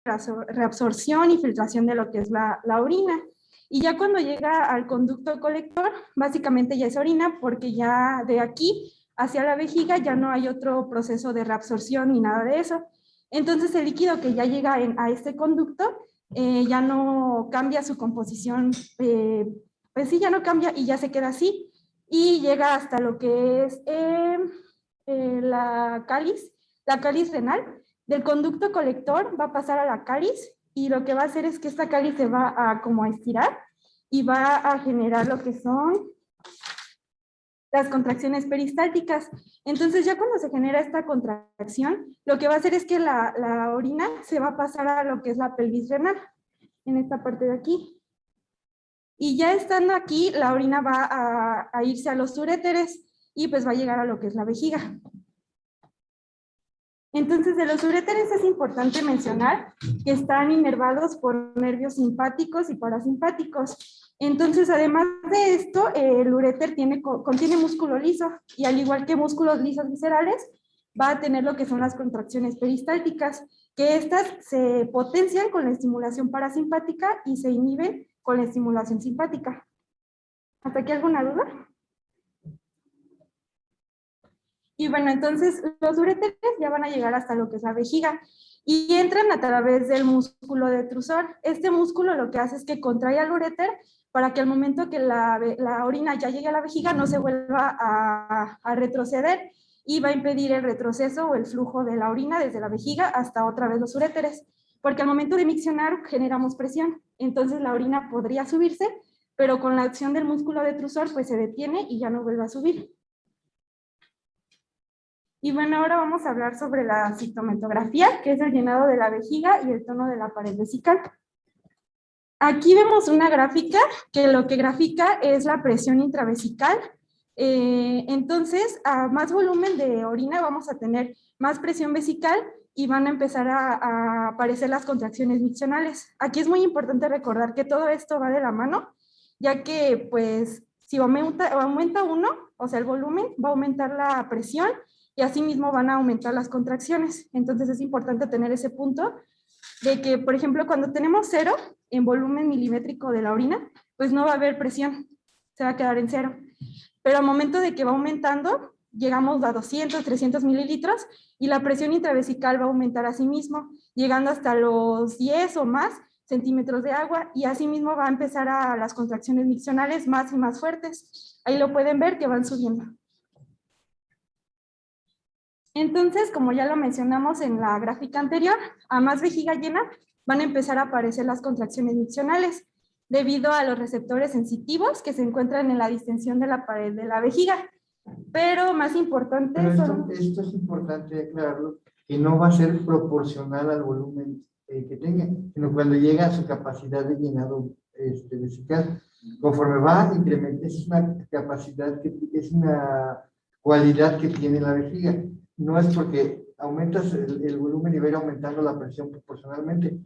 reabsorción y filtración de lo que es la orina. Y ya cuando llega al conducto colector, básicamente ya es orina, porque ya de aquí hacia la vejiga ya no hay otro proceso de reabsorción ni nada de eso. Entonces el líquido que ya llega a este conducto ya no cambia su composición, pues sí, ya no cambia y ya se queda así. Y llega hasta lo que es la cáliz renal. Del conducto colector va a pasar a la cáliz y lo que va a hacer es que esta cáliz se va a como a estirar y va a generar lo que son las contracciones peristálticas. Entonces ya cuando se genera esta contracción, lo que va a hacer es que la orina se va a pasar a lo que es la pelvis renal, en esta parte de aquí. Y ya estando aquí, la orina va a irse a los uréteres y pues va a llegar a lo que es la vejiga. Entonces, de los uréteres es importante mencionar que están inervados por nervios simpáticos y parasimpáticos. Entonces, además de esto, el uréter contiene músculo liso y al igual que músculos lisos viscerales, va a tener lo que son las contracciones peristálticas, que estas se potencian con la estimulación parasimpática y se inhiben con la estimulación simpática. ¿Hasta aquí alguna duda? Y bueno, entonces los uréteres ya van a llegar hasta lo que es la vejiga y entran a través del músculo detrusor. Este músculo lo que hace es que contrae al uréter para que al momento que la orina ya llegue a la vejiga no se vuelva a retroceder y va a impedir el retroceso o el flujo de la orina desde la vejiga hasta otra vez los uréteres. Porque al momento de miccionar generamos presión, entonces la orina podría subirse, pero con la acción del músculo detrusor pues se detiene y ya no vuelve a subir. Y bueno, ahora vamos a hablar sobre la citometografía, que es el llenado de la vejiga y el tono de la pared vesical. Aquí vemos una gráfica que lo que grafica es la presión intravesical. Entonces, a más volumen de orina vamos a tener más presión vesical y van a empezar a aparecer las contracciones miccionales. Aquí es muy importante recordar que todo esto va de la mano, ya que pues si aumenta uno, o sea el volumen, va a aumentar la presión y asimismo van a aumentar las contracciones. Entonces es importante tener ese punto de que, por ejemplo, cuando tenemos 0 en volumen milimétrico de la orina, pues no va a haber presión, se va a quedar en 0. Pero al momento de que va aumentando, llegamos a 200, 300 mililitros y la presión intravesical va a aumentar a sí mismo, llegando hasta los 10 o más centímetros de agua y asimismo va a empezar a las contracciones miccionales más y más fuertes. Ahí lo pueden ver que van subiendo. Entonces, como ya lo mencionamos en la gráfica anterior, a más vejiga llena van a empezar a aparecer las contracciones miccionales debido a los receptores sensitivos que se encuentran en la distensión de la pared de la vejiga. Pero más importante son... Esto es importante aclararlo, que no va a ser proporcional al volumen que tenga, sino cuando llega a su capacidad de llenado vesical. Conforme va a incrementar, es una capacidad, es una cualidad que tiene la vejiga. No es porque aumentas el volumen y va a ir aumentando la presión proporcionalmente.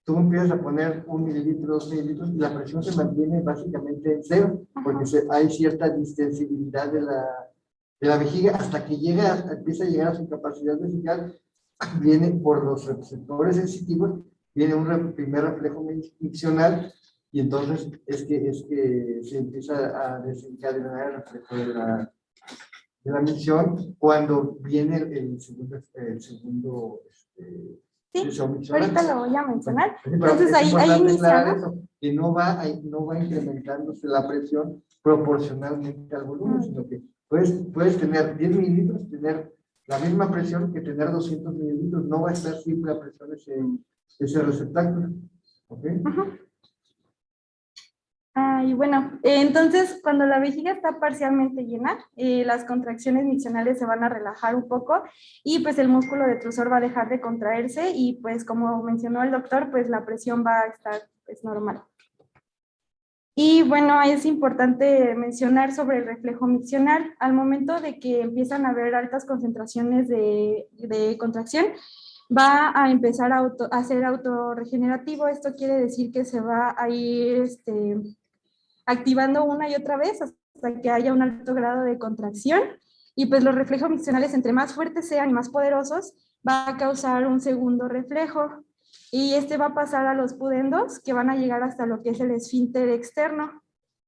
Tú empiezas a poner 1 mililitro, 2 mililitros y la presión se mantiene básicamente en 0, porque hay cierta distensibilidad de la vejiga hasta que empieza a llegar a su capacidad vesical. Viene por los receptores sensitivos, viene un primer reflejo miccional y entonces es que se empieza a desencadenar el reflejo de la micción cuando viene el segundo sí, ahorita lo voy a mencionar. Entonces ahí inicia, ¿no? Que no va incrementándose la presión proporcionalmente al volumen, sino que puedes tener 10 mililitros, tener la misma presión que tener 200 mililitros, no va a estar siempre a presión ese receptáculo. ¿Ok? Y bueno, entonces cuando la vejiga está parcialmente llena, las contracciones miccionales se van a relajar un poco y pues el músculo detrusor va a dejar de contraerse y pues como mencionó el doctor, pues la presión va a estar pues normal. Y bueno, es importante mencionar sobre el reflejo miccional. Al momento de que empiezan a haber altas concentraciones de contracción, va a empezar a ser autorregenerativo. Esto quiere decir que se va a ir activando una y otra vez hasta que haya un alto grado de contracción y pues los reflejos miccionales entre más fuertes sean y más poderosos va a causar un segundo reflejo y este va a pasar a los pudendos que van a llegar hasta lo que es el esfínter externo,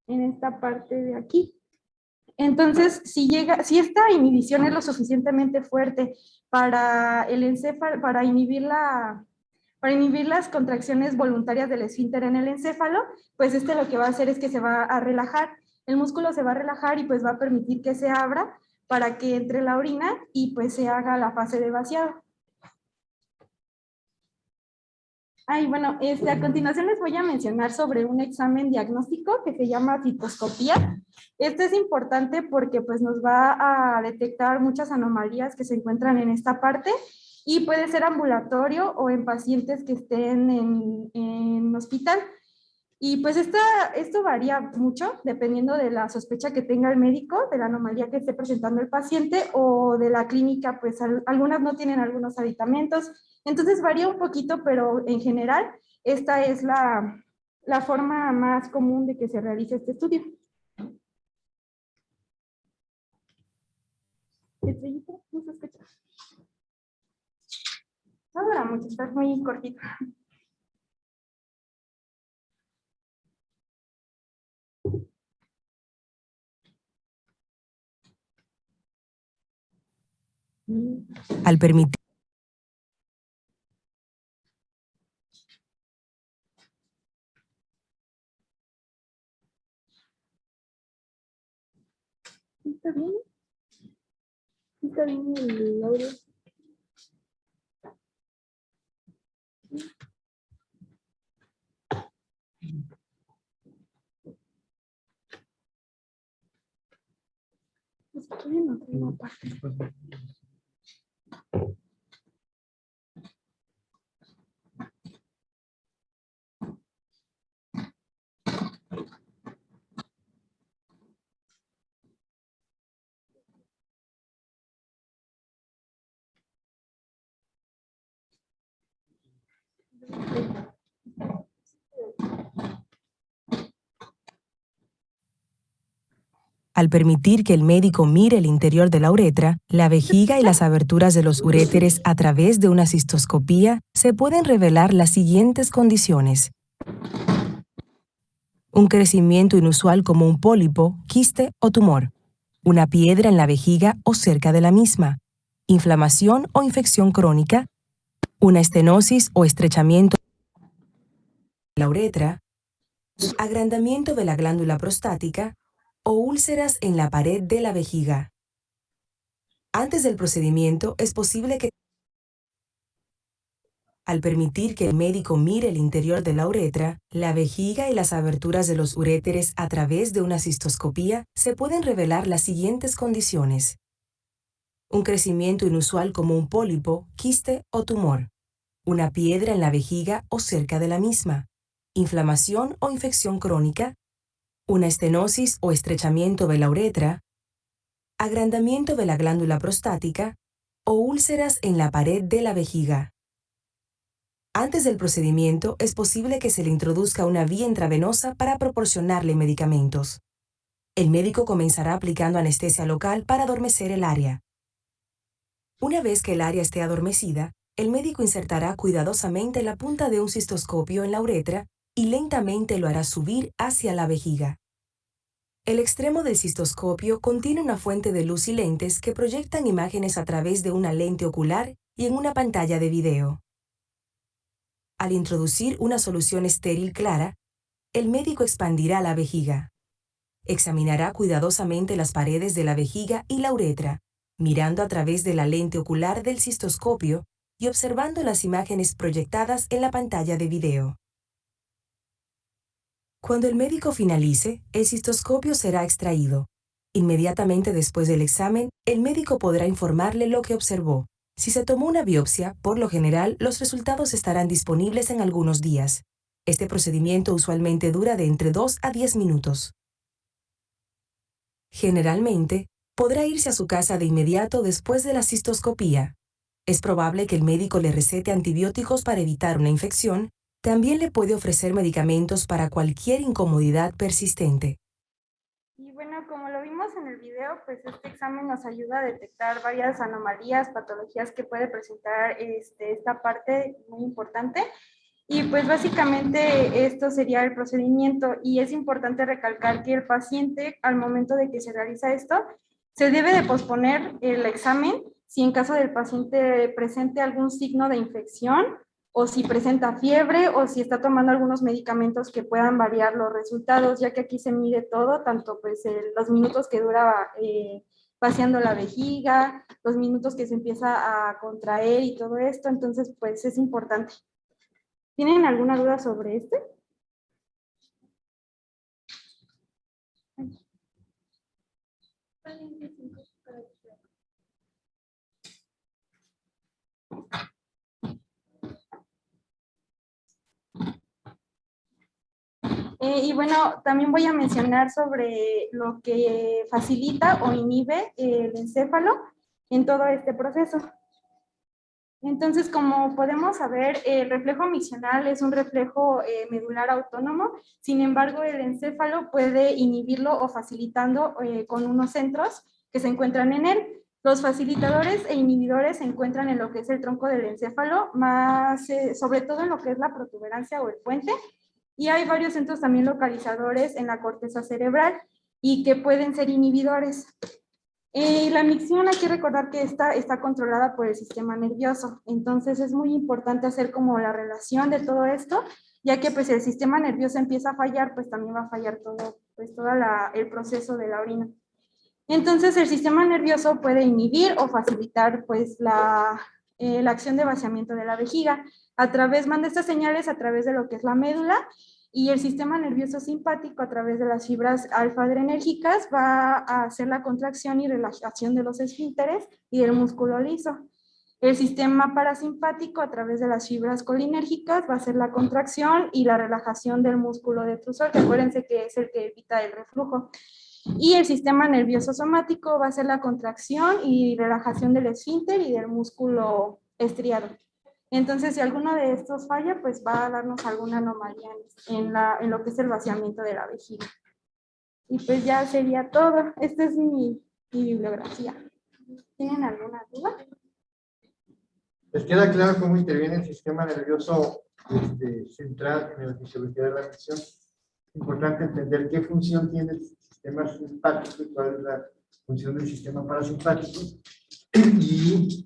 en esta parte de aquí. Entonces, si esta inhibición es lo suficientemente fuerte para el encéfalo, para inhibir las contracciones voluntarias del esfínter en el encéfalo, pues lo que va a hacer es que se va a relajar. El músculo se va a relajar y pues va a permitir que se abra para que entre la orina y pues se haga la fase de vaciado. Bueno, a continuación les voy a mencionar sobre un examen diagnóstico que se llama citoscopía. Este es importante porque pues nos va a detectar muchas anomalías que se encuentran en esta parte y puede ser ambulatorio o en pacientes que estén en hospital. Y pues esto varía mucho dependiendo de la sospecha que tenga el médico, de la anomalía que esté presentando el paciente o de la clínica, pues algunas no tienen algunos aditamentos. Entonces varía un poquito, pero en general esta es la forma más común de que se realice este estudio. ¿Estrellita? ¿No se escucha? No dura mucho, está muy cortito. Al permitir ¿Está bien? ¿Está bien el audio? Estoy en otra parte. Al permitir que el médico mire el interior de la uretra, la vejiga y las aberturas de los uréteres a través de una cistoscopía, se pueden revelar las siguientes condiciones: un crecimiento inusual como un pólipo, quiste o tumor, una piedra en la vejiga o cerca de la misma, inflamación o infección crónica, una estenosis o estrechamiento de la uretra, agrandamiento de la glándula prostática o úlceras en la pared de la vejiga. Antes del procedimiento, es posible que, al permitir que el médico mire el interior de la uretra, la vejiga y las aberturas de los uréteres a través de una cistoscopía, se pueden revelar las siguientes condiciones: un crecimiento inusual como un pólipo, quiste o tumor, una piedra en la vejiga o cerca de la misma, inflamación o infección crónica, una estenosis o estrechamiento de la uretra, agrandamiento de la glándula prostática o úlceras en la pared de la vejiga. Antes del procedimiento, es posible que se le introduzca una vía intravenosa para proporcionarle medicamentos. El médico comenzará aplicando anestesia local para adormecer el área. Una vez que el área esté adormecida, el médico insertará cuidadosamente la punta de un cistoscopio en la uretra y lentamente lo hará subir hacia la vejiga. El extremo del cistoscopio contiene una fuente de luz y lentes que proyectan imágenes a través de una lente ocular y en una pantalla de video. Al introducir una solución estéril clara, el médico expandirá la vejiga. Examinará cuidadosamente las paredes de la vejiga y la uretra, mirando a través de la lente ocular del cistoscopio y observando las imágenes proyectadas en la pantalla de video. Cuando el médico finalice, el cistoscopio será extraído. Inmediatamente después del examen, el médico podrá informarle lo que observó. Si se tomó una biopsia, por lo general, los resultados estarán disponibles en algunos días. Este procedimiento usualmente dura de entre 2 a 10 minutos. Generalmente, podrá irse a su casa de inmediato después de la cistoscopía. Es probable que el médico le recete antibióticos para evitar una infección. También le puede ofrecer medicamentos para cualquier incomodidad persistente. Y bueno, como lo vimos en el video, pues este examen nos ayuda a detectar varias anomalías, patologías que puede presentar esta parte muy importante. Y pues básicamente esto sería el procedimiento y es importante recalcar que el paciente al momento de que se realiza esto, se debe de posponer el examen si en caso del paciente presente algún signo de infección o si presenta fiebre o si está tomando algunos medicamentos que puedan variar los resultados, ya que aquí se mide todo, tanto pues los minutos que dura vaciando la vejiga, los minutos que se empieza a contraer y todo esto, entonces pues es importante. ¿Tienen alguna duda sobre este? Y bueno, también voy a mencionar sobre lo que facilita o inhibe el encéfalo en todo este proceso. Entonces, como podemos saber, el reflejo miccional es un reflejo medular autónomo, sin embargo, el encéfalo puede inhibirlo o facilitando con unos centros que se encuentran en él. Los facilitadores e inhibidores se encuentran en lo que es el tronco del encéfalo, más sobre todo en lo que es la protuberancia o el puente, y hay varios centros también localizadores en la corteza cerebral y que pueden ser inhibidores. La micción hay que recordar que está controlada por el sistema nervioso, entonces es muy importante hacer como la relación de todo esto, ya que pues el sistema nervioso empieza a fallar, pues también va a fallar todo, pues todo el proceso de la orina. Entonces el sistema nervioso puede inhibir o facilitar pues la acción de vaciamiento de la vejiga, manda estas señales a través de lo que es la médula, y el sistema nervioso simpático a través de las fibras alfa-adrenérgicas va a hacer la contracción y relajación de los esfínteres y del músculo liso. El sistema parasimpático a través de las fibras colinérgicas va a hacer la contracción y la relajación del músculo detrusor, que acuérdense que es el que evita el reflujo. Y el sistema nervioso somático va a hacer la contracción y relajación del esfínter y del músculo estriado. Entonces, si alguno de estos falla, pues va a darnos alguna anomalía en lo que es el vaciamiento de la vejiga. Y pues ya sería todo. Esta es mi bibliografía. ¿Tienen alguna duda? ¿Les queda claro cómo interviene el sistema nervioso central en la fisiología de la micción? Es importante entender qué función tiene el sistema simpático y cuál es la función del sistema parasimpático. Y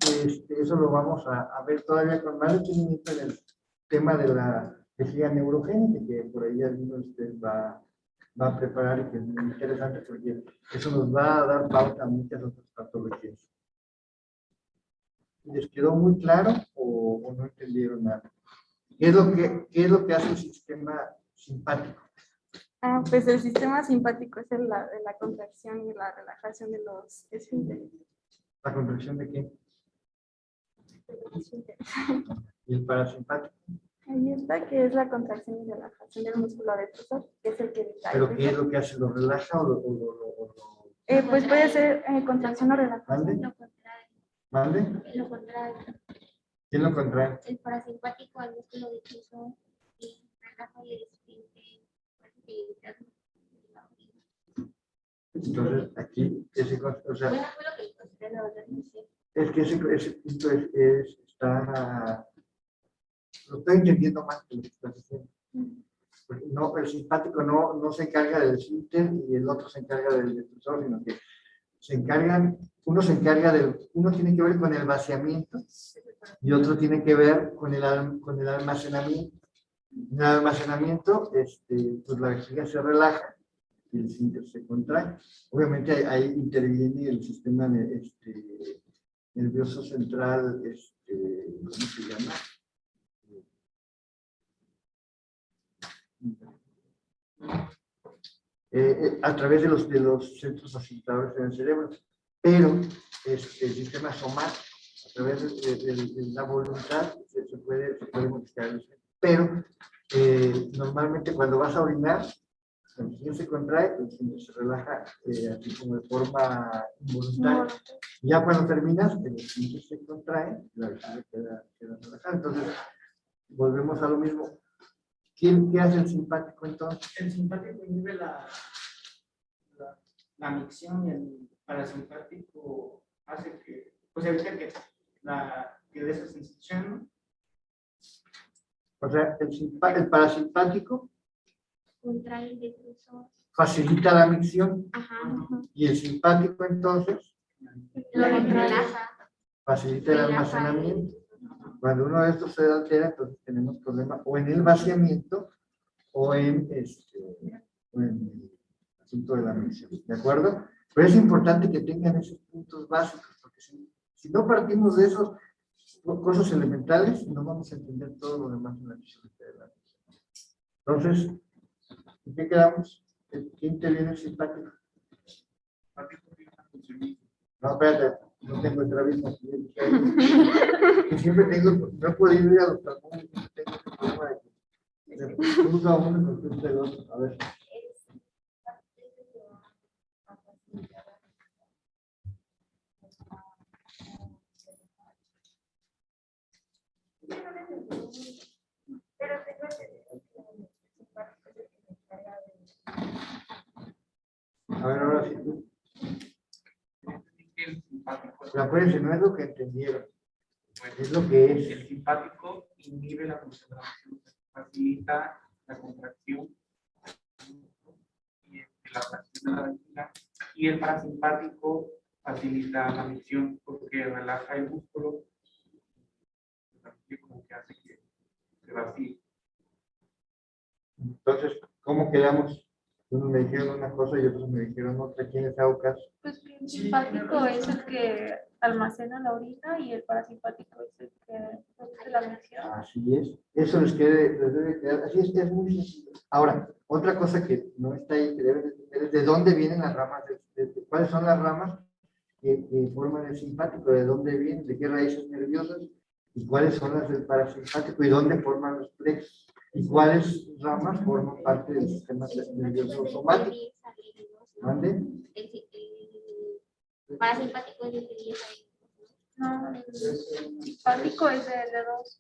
eso lo vamos a ver todavía con más detenimiento en el tema de la vejiga neurogénica, que por ahí alguno de ustedes va a preparar y que es muy interesante porque eso nos va a dar pauta a muchas otras patologías. ¿Les quedó muy claro o no entendieron nada? ¿Qué es lo que hace el sistema simpático? Pues el sistema simpático es la contracción y la relajación de los esfínteres. ¿La contracción de qué? ¿Y el parasimpático? Ahí está, que es la contracción y relajación del músculo detrusor, que es el que evita. ¿Pero qué es lo que hace? ¿Lo relaja o lo pues puede ser contracción o relajación. ¿Mande? Lo contrario. ¿Quién lo contrae? El parasimpático al músculo difuso y relaja el esfínter. Entonces, aquí, o sea, Bueno, fue lo que encontré, la verdad, no sé. es que ese punto está, lo estoy entendiendo más que lo que estás diciendo. Porque no, el simpático no se encarga del esfínter y el otro se encarga del defusor, sino que uno tiene que ver con el vaciamiento y otro tiene que ver con el almacenamiento. En el almacenamiento, pues la vejiga se relaja y el esfínter se contrae. Obviamente ahí interviene el sistema nervioso central, ¿cómo se llama? A través de los centros facilitadores en el cerebro, pero el sistema somático, a través de la voluntad, se puede modificar el sistema. Pero normalmente cuando vas a orinar, la vejiga se contrae, el esfínter se relaja así como de forma involuntaria. Ya cuando terminas, el esfínter se contrae, la vejiga queda relajada. Entonces, volvemos a lo mismo. ¿Qué hace el simpático entonces? El simpático inhibe la micción y el parasimpático hace que, pues evita que de esa sensación O sea, el parasimpático Contrae el defusor. facilita la micción Ajá. y el simpático entonces Lo relaja. facilita el Relaja almacenamiento. Cuando uno de estos se altera, entonces tenemos problemas o en el vaciamiento o en el asunto de la micción. ¿De acuerdo? Pero es importante que tengan esos puntos básicos, porque si no partimos de esos cosas elementales, no vamos a entender todo lo demás en la micción. Entonces, ¿en qué quedamos? ¿Qué interviene el simpático? No, espérate, no tengo entrevista. Siempre tengo, no he podido ir a los talmones, tengo ese problema de que usa uno y contesta el otro. A ver. A ver, ahora sí tú. Acuérdense, no es lo que entendieron, es lo que es. El simpático inhibe la concentración, facilita la contracción y la relación de la vejiga, y el parasimpático facilita la micción porque relaja el músculo, como que hace que se vacíe. Entonces, ¿cómo quedamos? Unos me dijeron una cosa y otros me dijeron otra. ¿Quién les hago caso? Pues que el simpático es el que almacena la orina y el parasimpático es el que produce la micción. Así es. Eso les debe quedar. Así es muy sencillo. Ahora, otra cosa que no está ahí, que deben entender es de dónde vienen las ramas, cuáles son las ramas que forman el simpático, de dónde vienen, de qué raíces nerviosas, y cuáles son las del parasimpático, y dónde forman los plexos, y cuáles ramas forman parte del sistema nervioso somático. ¿Mande? El parasimpático es el que viene ahí. No, el simpático es de L2.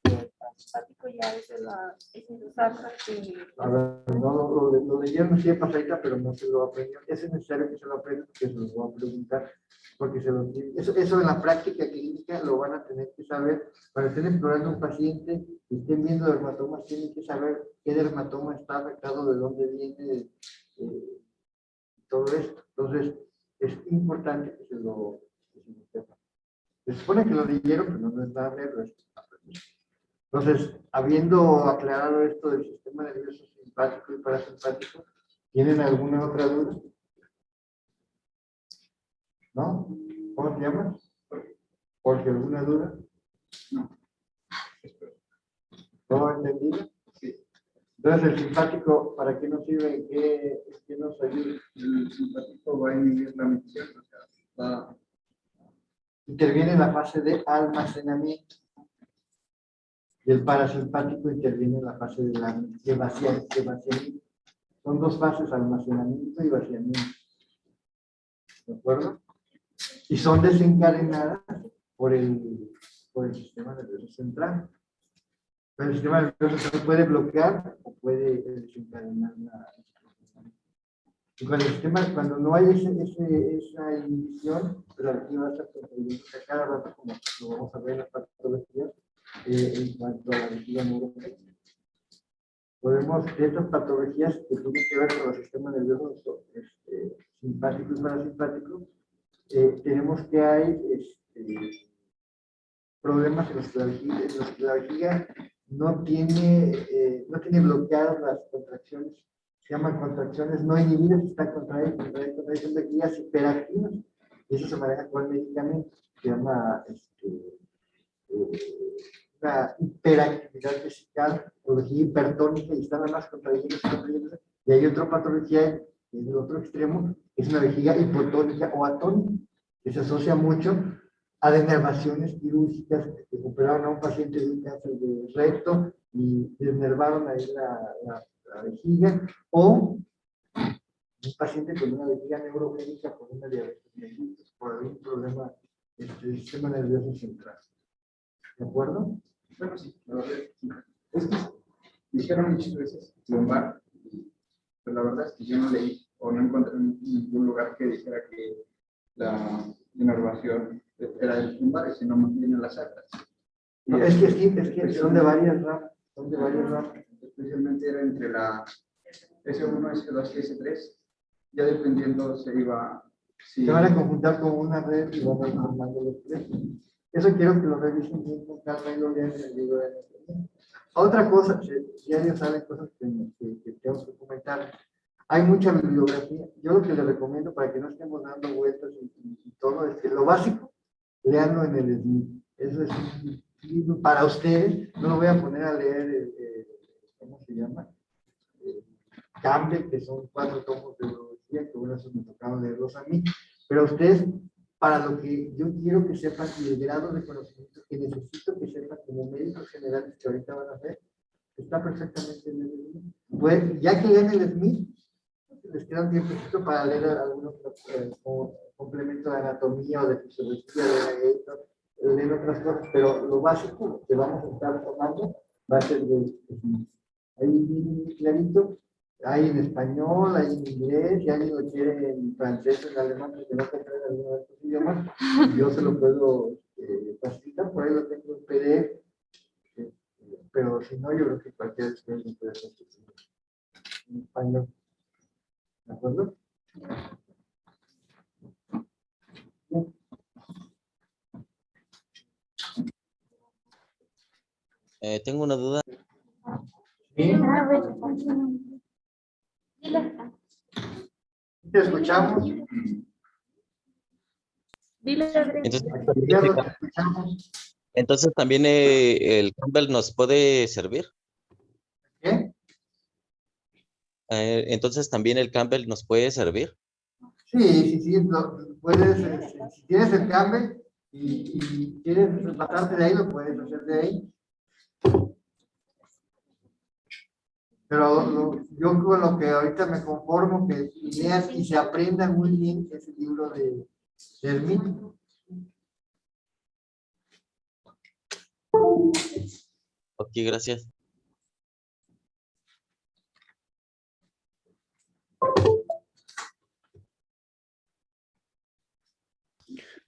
El parasimpático ya es de los sacros que... A ver, no, lo leyeron así de pasadita, pero no se lo aprendió. Es necesario que se lo aprendan porque se los voy a preguntar. Porque eso en la práctica clínica lo van a tener que saber. Para estén explorando un paciente y estén viendo dermatomas, tienen que saber qué dermatoma está afectado, de dónde viene todo esto. Entonces, es importante que se lo sepan. Se supone que lo leyeron, pero no es nada de eso. Entonces, habiendo aclarado esto del sistema nervioso simpático y parasimpático, ¿tienen alguna otra duda? ¿No? ¿Cómo te llamas? ¿Porque alguna duda? No. ¿Todo entendido? Sí. Entonces, el simpático, ¿para qué nos sirve? ¿Qué nos ayuda? El simpático va a inhibir la micción, o sea, interviene en la fase de almacenamiento. Y el parasimpático interviene en la fase de vaciamiento. Son dos fases, almacenamiento y vaciamiento. ¿De acuerdo? Y son desencadenadas por el sistema nervioso central. Pero el sistema nervioso central puede bloquear o puede desencadenar la... Y cuando no hay esa inhibición, pero aquí va a estar contribuyendo a cada rato, como lo vamos a ver en las patologías, en cuanto a la vejiga neurogénica. Podemos, estas patologías que tienen que ver con el sistema nervioso simpático y parasimpático, tenemos que hay problemas en los que la vejiga no tiene bloqueadas las contracciones. Se llaman contracciones no inhibidas, está contraídas, son vejigas hiperactivas, y eso se maneja con el medicamento, se llama una hiperactividad vesical o vejiga hipertónica, y están además contrayéndose, y hay otra patología que es del otro extremo, que es una vejiga hipotónica o atónica, que se asocia mucho a denervaciones quirúrgicas que operaron a un paciente de un cáncer de recto y desnervaron ahí la vejiga, o un paciente con una vejiga neurogénica por una diabetes mellitus, por algún problema del sistema nervioso central. ¿De acuerdo? bueno, sí, la verdad, es que dijeron muchas veces lumbar, pero la verdad es que yo no leí o no encontré en ningún lugar que dijera que la inervación era el lumbar, sino más bien en las actas. No, es que son de varias ramas. ¿Dónde va a llevar? Especialmente era entre la S1, S2 y S3. Ya dependiendo se iba... Si... Se van a conjuntar con una red y van a ir formando los tres. Eso quiero que lo revisen bien con calma y lo lean en el libro de anatomía. Otra cosa, ya saben cosas que tenemos que comentar. Hay mucha bibliografía. Yo lo que les recomiendo para que no estemos dando vueltas y todo es que lo básico, leanlo en el SNI. Eso es un libro para ustedes. No lo voy a poner a leer, ¿cómo se llama? Campbell, que son 4 tomos de biología, que bueno, esos me tocaron leerlos a mí. Pero ustedes, para lo que yo quiero que sepan y el grado de conocimiento que necesito que sepan como médicos generales que ahorita van a hacer, está perfectamente en el SNI. Pues, ya que leen el SNI, les queda un tiempo para leer algún otro complemento de anatomía o de fisiología, de leer otras cosas, pero lo básico que vamos a estar tomando va a ser de ahí muy clarito, hay en español, hay en inglés, y alguien lo quiere en francés o en alemán, porque no comprende alguno de estos idiomas, yo se lo puedo facilitar, por ahí lo tengo en PDF, pero si no, yo creo que cualquier experto puede hacer en español. ¿De acuerdo? Tengo una duda. ¿Sí? ¿Te escuchamos? Dile, Adrián. Entonces, Ya lo escuchamos. entonces también el Campbell nos puede servir. ¿Qué? Entonces también el Campbell nos puede servir. Sí, puedes, si tienes el cambio y quieres pasarte de ahí, lo puedes hacer de ahí. Pero yo con lo que ahorita me conformo, que lean y se aprendan muy bien ese libro de Smith. Ok, gracias.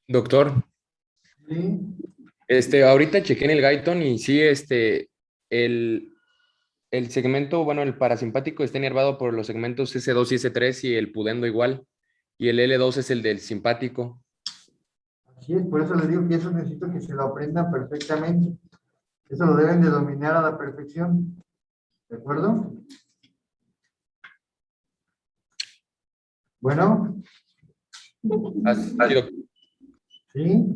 Doctor, Sí. ahorita chequé en el Guyton y sí, el segmento, bueno, el parasimpático está inervado por los segmentos S2 y S3 y el pudendo igual, y el L2 es el del simpático. Así es, por eso les digo que eso necesito que se lo aprendan perfectamente. Eso lo deben de dominar a la perfección. ¿De acuerdo? Bueno. Así, doctor. ¿Sí?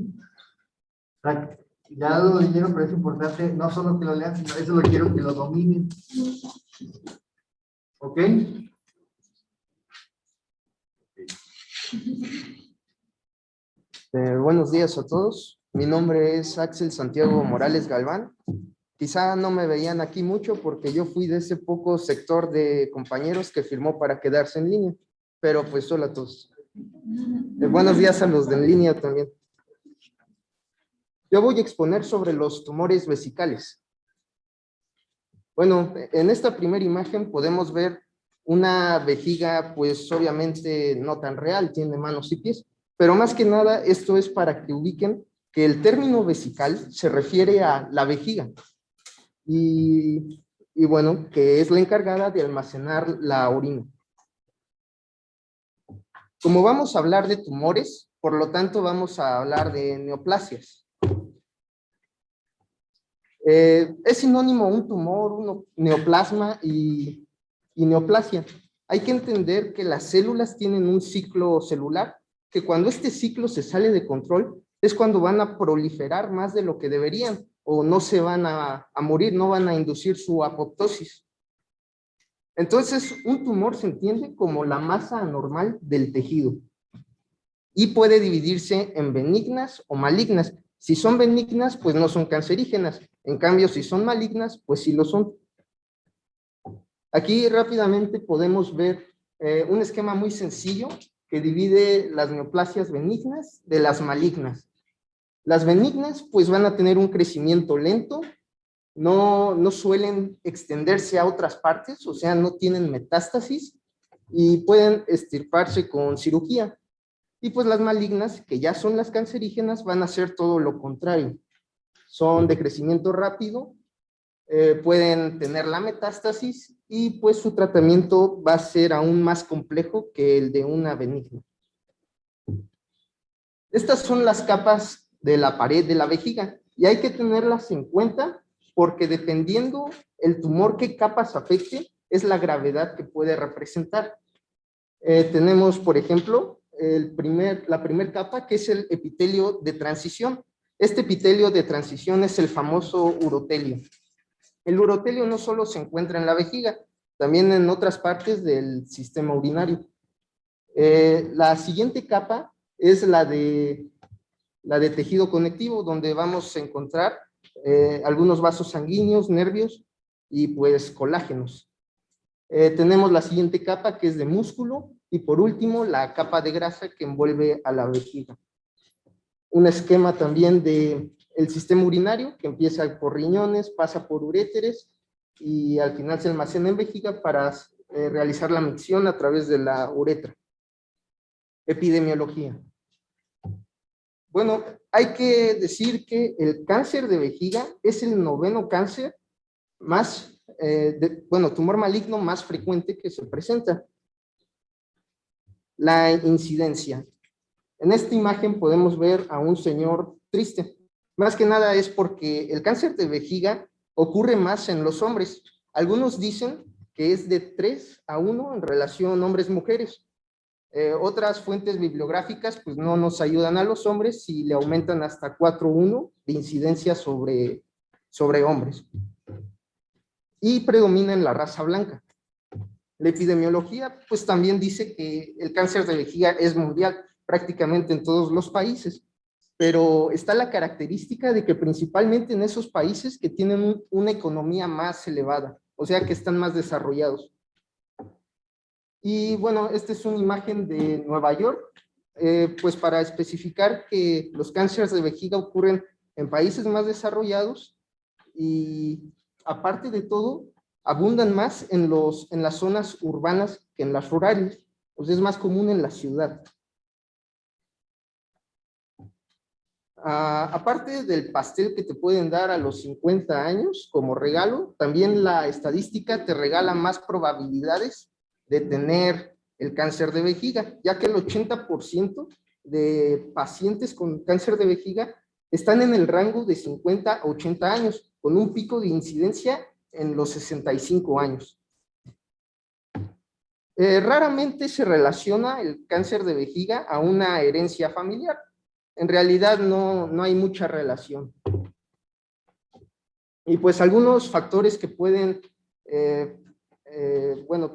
Ya lo leyeron, pero es importante no solo que lo lean, sino eso lo quiero que lo dominen. ¿Ok? Buenos días a todos. Mi nombre es Axel Santiago Morales Galván. Quizá no me veían aquí mucho porque yo fui de ese poco sector de compañeros que firmó para quedarse en línea, pero pues hola a todos. Buenos días a los de en línea también. Yo voy a exponer sobre los tumores vesicales. Bueno, en esta primera imagen podemos ver una vejiga, pues obviamente no tan real, tiene manos y pies, pero más que nada esto es para que ubiquen que el término vesical se refiere a la vejiga y bueno, que es la encargada de almacenar la orina. Como vamos a hablar de tumores, por lo tanto vamos a hablar de neoplasias. Es sinónimo un tumor, un neoplasma y neoplasia. Hay que entender que las células tienen un ciclo celular, que cuando este ciclo se sale de control es cuando van a proliferar más de lo que deberían o no se van a morir, no van a inducir su apoptosis. Entonces, un tumor se entiende como la masa anormal del tejido y puede dividirse en benignas o malignas. Si son benignas, pues no son cancerígenas. En cambio, si son malignas, pues sí lo son. Aquí rápidamente podemos ver un esquema muy sencillo que divide las neoplasias benignas de las malignas. Las benignas pues van a tener un crecimiento lento, no suelen extenderse a otras partes, o sea, no tienen metástasis y pueden extirparse con cirugía. Y pues las malignas, que ya son las cancerígenas, van a hacer todo lo contrario. Son de crecimiento rápido, pueden tener la metástasis y pues su tratamiento va a ser aún más complejo que el de una benigna. Estas son las capas de la pared de la vejiga y hay que tenerlas en cuenta porque dependiendo el tumor qué capas afecte es la gravedad que puede representar. Tenemos, por ejemplo, la primera capa que es el epitelio de transición. Este epitelio de transición es el famoso urotelio. El urotelio no solo se encuentra en la vejiga, también en otras partes del sistema urinario. La siguiente capa es la de tejido conectivo, donde vamos a encontrar algunos vasos sanguíneos, nervios y pues colágenos. Tenemos la siguiente capa que es de músculo y por último la capa de grasa que envuelve a la vejiga. Un esquema también del sistema urinario que empieza por riñones, pasa por uréteres y al final se almacena en vejiga para realizar la micción a través de la uretra. Epidemiología. Bueno, hay que decir que el cáncer de vejiga es el 9º cáncer más, tumor maligno más frecuente que se presenta. La incidencia. En esta imagen podemos ver a un señor triste. Más que nada es porque el cáncer de vejiga ocurre más en los hombres. Algunos dicen que es de 3 a 1 en relación hombres-mujeres. Otras fuentes bibliográficas pues no nos ayudan a los hombres y le aumentan hasta 4:1 de incidencia sobre hombres. Y predomina en la raza blanca. La epidemiología pues también dice que el cáncer de vejiga es mundial, prácticamente en todos los países, pero está la característica de que principalmente en esos países que tienen una economía más elevada, o sea que están más desarrollados. Y bueno, esta es una imagen de Nueva York, pues para especificar que los cánceres de vejiga ocurren en países más desarrollados y aparte de todo, abundan más en las zonas urbanas que en las rurales, pues es más común en la ciudad. Aparte del pastel que te pueden dar a los 50 años como regalo, también la estadística te regala más probabilidades de tener el cáncer de vejiga, ya que el 80% de pacientes con cáncer de vejiga están en el rango de 50 a 80 años, con un pico de incidencia en los 65 años. Raramente se relaciona el cáncer de vejiga a una herencia familiar. En realidad no hay mucha relación. Y pues algunos factores que pueden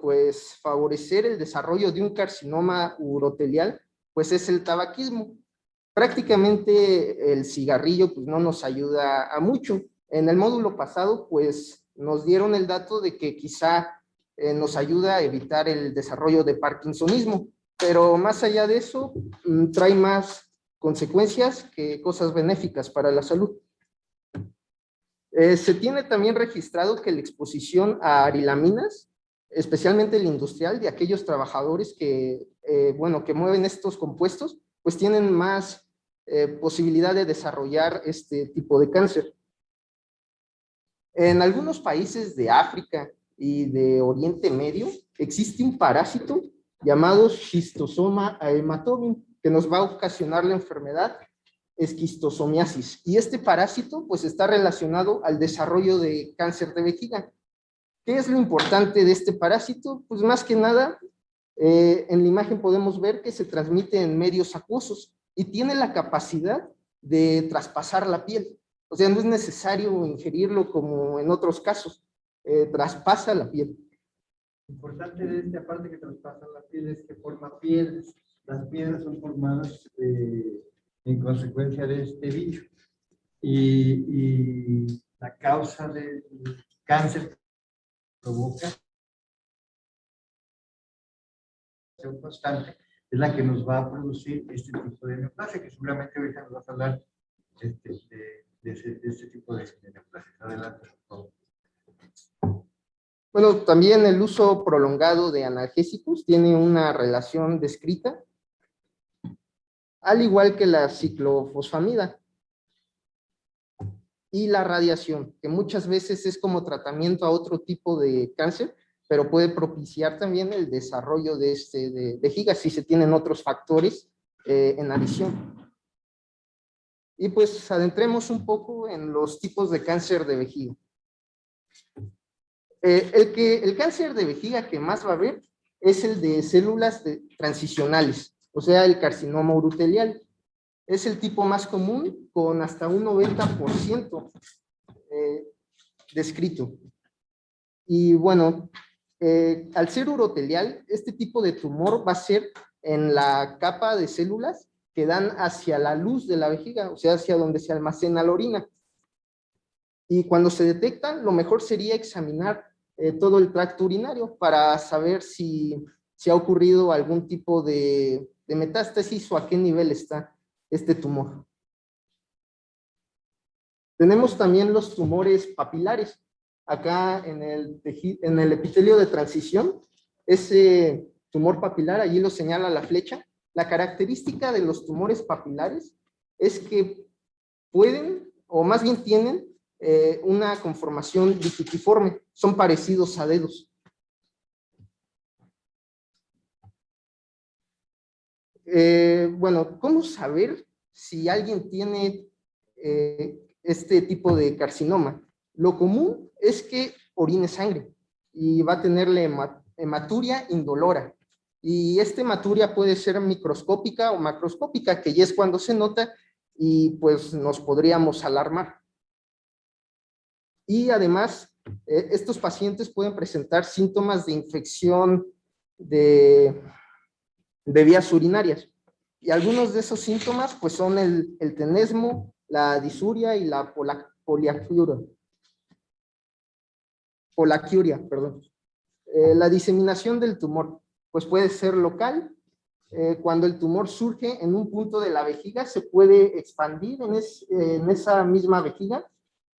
pues favorecer el desarrollo de un carcinoma urotelial, pues es el tabaquismo. Prácticamente el cigarrillo pues no nos ayuda a mucho. En el módulo pasado pues nos dieron el dato de que quizá nos ayuda a evitar el desarrollo de parkinsonismo, pero más allá de eso trae más consecuencias que cosas benéficas para la salud. Se tiene también registrado que la exposición a arilaminas, especialmente el industrial, de aquellos trabajadores que mueven estos compuestos, pues tienen más posibilidad de desarrollar este tipo de cáncer. En algunos países de África y de Oriente Medio existe un parásito llamado Schistosoma haematobin que nos va a ocasionar la enfermedad esquistosomiasis. Y este parásito pues está relacionado al desarrollo de cáncer de vejiga. ¿Qué es lo importante de este parásito? Pues más que nada, en la imagen podemos ver que se transmite en medios acuosos y tiene la capacidad de traspasar la piel. O sea, no es necesario ingerirlo como en otros casos, traspasa la piel. Lo importante de esta parte que traspasa la piel es que forma piedras. Las piedras son formadas en consecuencia de este bicho. Y la causa del cáncer que provoca constante es la que nos va a producir este tipo de neoplasia, que seguramente ahorita nos vas a hablar de este tipo de neoplasia. Adelante, por favor. Bueno, también el uso prolongado de analgésicos tiene una relación descrita, al igual que la ciclofosfamida. y la radiación, que muchas veces es como tratamiento a otro tipo de cáncer, pero puede propiciar también el desarrollo de vejiga si se tienen otros factores en adición. Y pues adentremos un poco en los tipos de cáncer de vejiga. El cáncer de vejiga que más va a haber es el de células transicionales, o sea, el carcinoma urotelial. Es el tipo más común, con hasta un 90% descrito. Y bueno, al ser urotelial, este tipo de tumor va a ser en la capa de células que dan hacia la luz de la vejiga, o sea, hacia donde se almacena la orina. Y cuando se detectan, lo mejor sería examinar todo el tracto urinario para saber si ha ocurrido algún tipo de metástasis o a qué nivel está este tumor. Tenemos también los tumores papilares. Acá en el epitelio de transición, ese tumor papilar, allí lo señala la flecha. La característica de los tumores papilares es que pueden, o más bien tienen, una conformación digitiforme, son parecidos a dedos. Bueno, ¿cómo saber si alguien tiene este tipo de carcinoma? Lo común es que orine sangre y va a tenerle hematuria indolora. Y esta hematuria puede ser microscópica o macroscópica, que ya es cuando se nota y pues nos podríamos alarmar. Y además, estos pacientes pueden presentar síntomas de infección de vías urinarias. Y algunos de esos síntomas pues son el tenesmo, la disuria y la polaquiuria, perdón. La diseminación del tumor pues puede ser local. Cuando el tumor surge en un punto de la vejiga, se puede expandir en esa misma vejiga,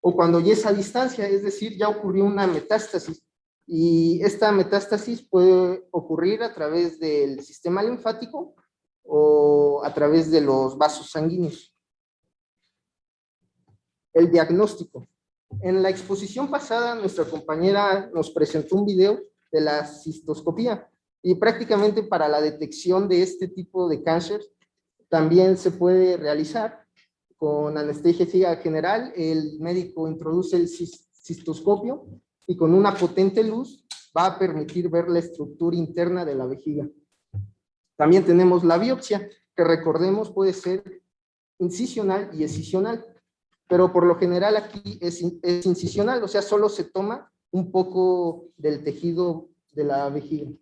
o cuando ya es a distancia, es decir, ya ocurrió una metástasis. Y esta metástasis puede ocurrir a través del sistema linfático o a través de los vasos sanguíneos. El diagnóstico. En la exposición pasada, nuestra compañera nos presentó un video de la cistoscopía, y prácticamente para la detección de este tipo de cáncer también se puede realizar con anestesia general. El médico introduce el cistoscopio y con una potente luz va a permitir ver la estructura interna de la vejiga. También tenemos la biopsia, que recordemos puede ser incisional y excisional, pero por lo general aquí es incisional, o sea, solo se toma un poco del tejido de la vejiga.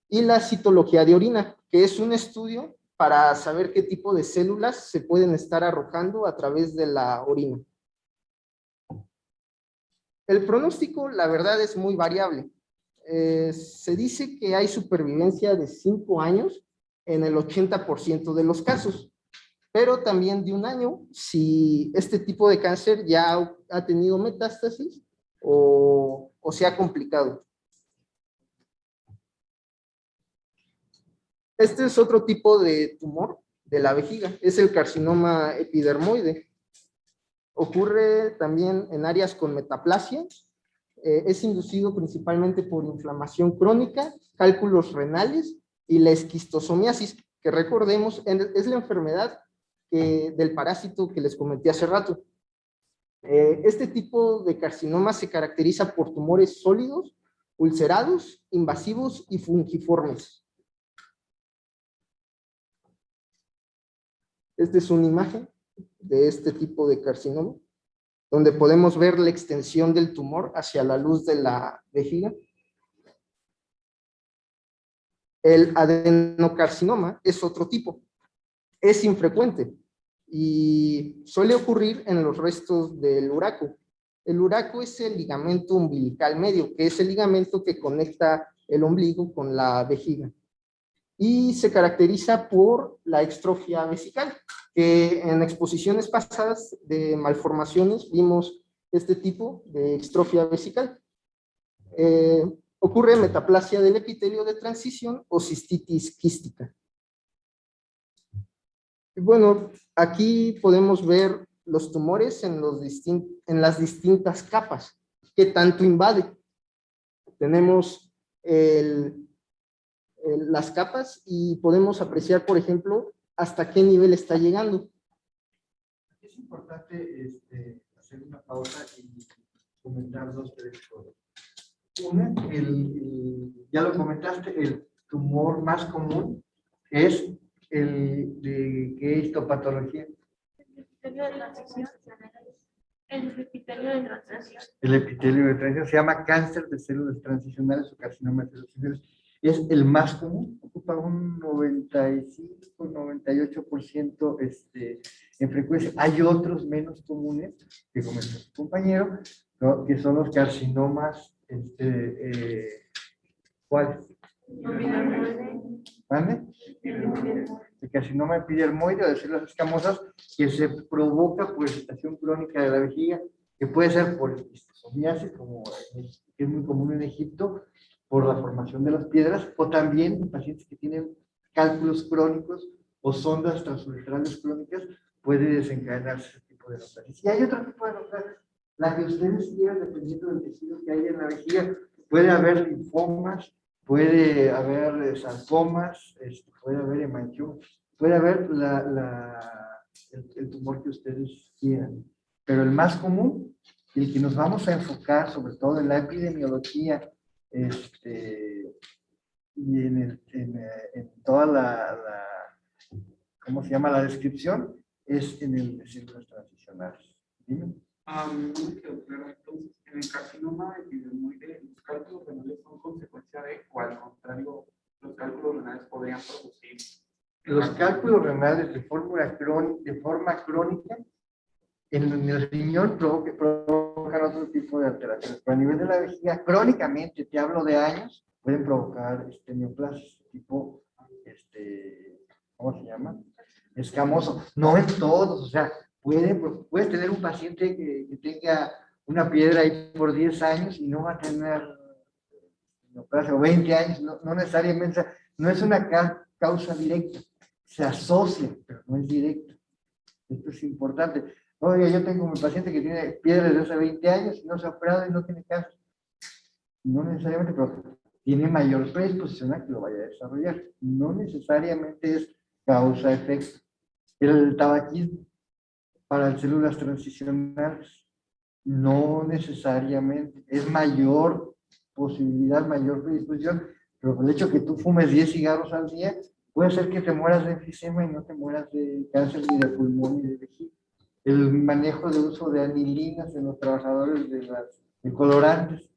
Y la citología de orina, que es un estudio para saber qué tipo de células se pueden estar arrojando a través de la orina. El pronóstico, la verdad, es muy variable. Se dice que hay supervivencia de 5 años en el 80% de los casos, pero también de 1 año si este tipo de cáncer ya ha tenido metástasis o se ha complicado. Este es otro tipo de tumor de la vejiga, es el carcinoma epidermoide. Ocurre también en áreas con metaplasia, es inducido principalmente por inflamación crónica, cálculos renales y la esquistosomiasis, que recordemos es la enfermedad del parásito que les comenté hace rato. Este tipo de carcinoma se caracteriza por tumores sólidos, ulcerados, invasivos y fungiformes. Esta es una imagen de este tipo de carcinoma, donde podemos ver la extensión del tumor hacia la luz de la vejiga. El adenocarcinoma es otro tipo. Es infrecuente y suele ocurrir en los restos del uraco. El uraco es el ligamento umbilical medio, que es el ligamento que conecta el ombligo con la vejiga. Y se caracteriza por la extrofia vesical, que en exposiciones pasadas de malformaciones vimos este tipo de extrofia vesical. Ocurre metaplasia del epitelio de transición o cistitis quística. Y bueno, aquí podemos ver los tumores en las distintas capas que tanto invade. Tenemos las capas y podemos apreciar, por ejemplo, hasta qué nivel está llegando. Es importante hacer una pausa y comentar dos, tres cosas. Una, ya lo comentaste, el tumor más común es el de ¿qué histopatología? El epitelio de transición. El epitelio de transición. El epitelio de transición se llama cáncer de células transicionales o carcinoma de células transicionales. Es el más común, ocupa un 95, 98% en frecuencia. Hay otros menos comunes, que comentó su compañero, ¿no? Que son los carcinomas, ¿cuáles? ¿Vale? El carcinoma epidermoide o de células escamosas, que se provoca por excitación crónica de la vejiga, que puede ser por histosomiasis, como es muy común en Egipto, por la formación de las piedras, o también en pacientes que tienen cálculos crónicos o sondas transuretrales crónicas, puede desencadenarse ese tipo de notaciones. Y hay otro tipo de notaciones, la que ustedes quieran, dependiendo del tejido que hay en la vejiga. Puede haber linfomas, puede haber sarcomas, puede haber hemangiomas, puede haber el tumor que ustedes quieran. Pero el más común, el que nos vamos a enfocar sobre todo en la epidemiología, y en toda ¿cómo se llama? La descripción, es en el de células transicionales. Dime. No me quedó claro, entonces, en el carcinoma epidermoide, los cálculos renales son consecuencia de, o al contrario, los cálculos renales podrían producir. Los cálculos renales de forma crónica en el riñón provocan otro tipo de alteraciones, pero a nivel de la vejiga, crónicamente, te hablo de años, pueden provocar neoplasias tipo, ¿cómo se llama? Escamoso. No en todos, o sea, puedes tener un paciente que tenga una piedra ahí por 10 años y no va a tener neoplasia, o 20 años, no necesariamente, o sea, no es una causa directa, se asocia, pero no es directa. Esto es importante. Oye, yo tengo un paciente que tiene piedra desde hace 20 años y no se ha operado y no tiene cáncer. No necesariamente, pero tiene mayor predisposición a que lo vaya a desarrollar. No necesariamente es causa-efecto. El tabaquismo para las células transicionales, no necesariamente. Es mayor posibilidad, mayor predisposición, pero el hecho que tú fumes 10 cigarros al día, puede ser que te mueras de enfisema y no te mueras de cáncer ni de pulmón ni de vejiga. El manejo de uso de anilinas en los trabajadores de colorantes,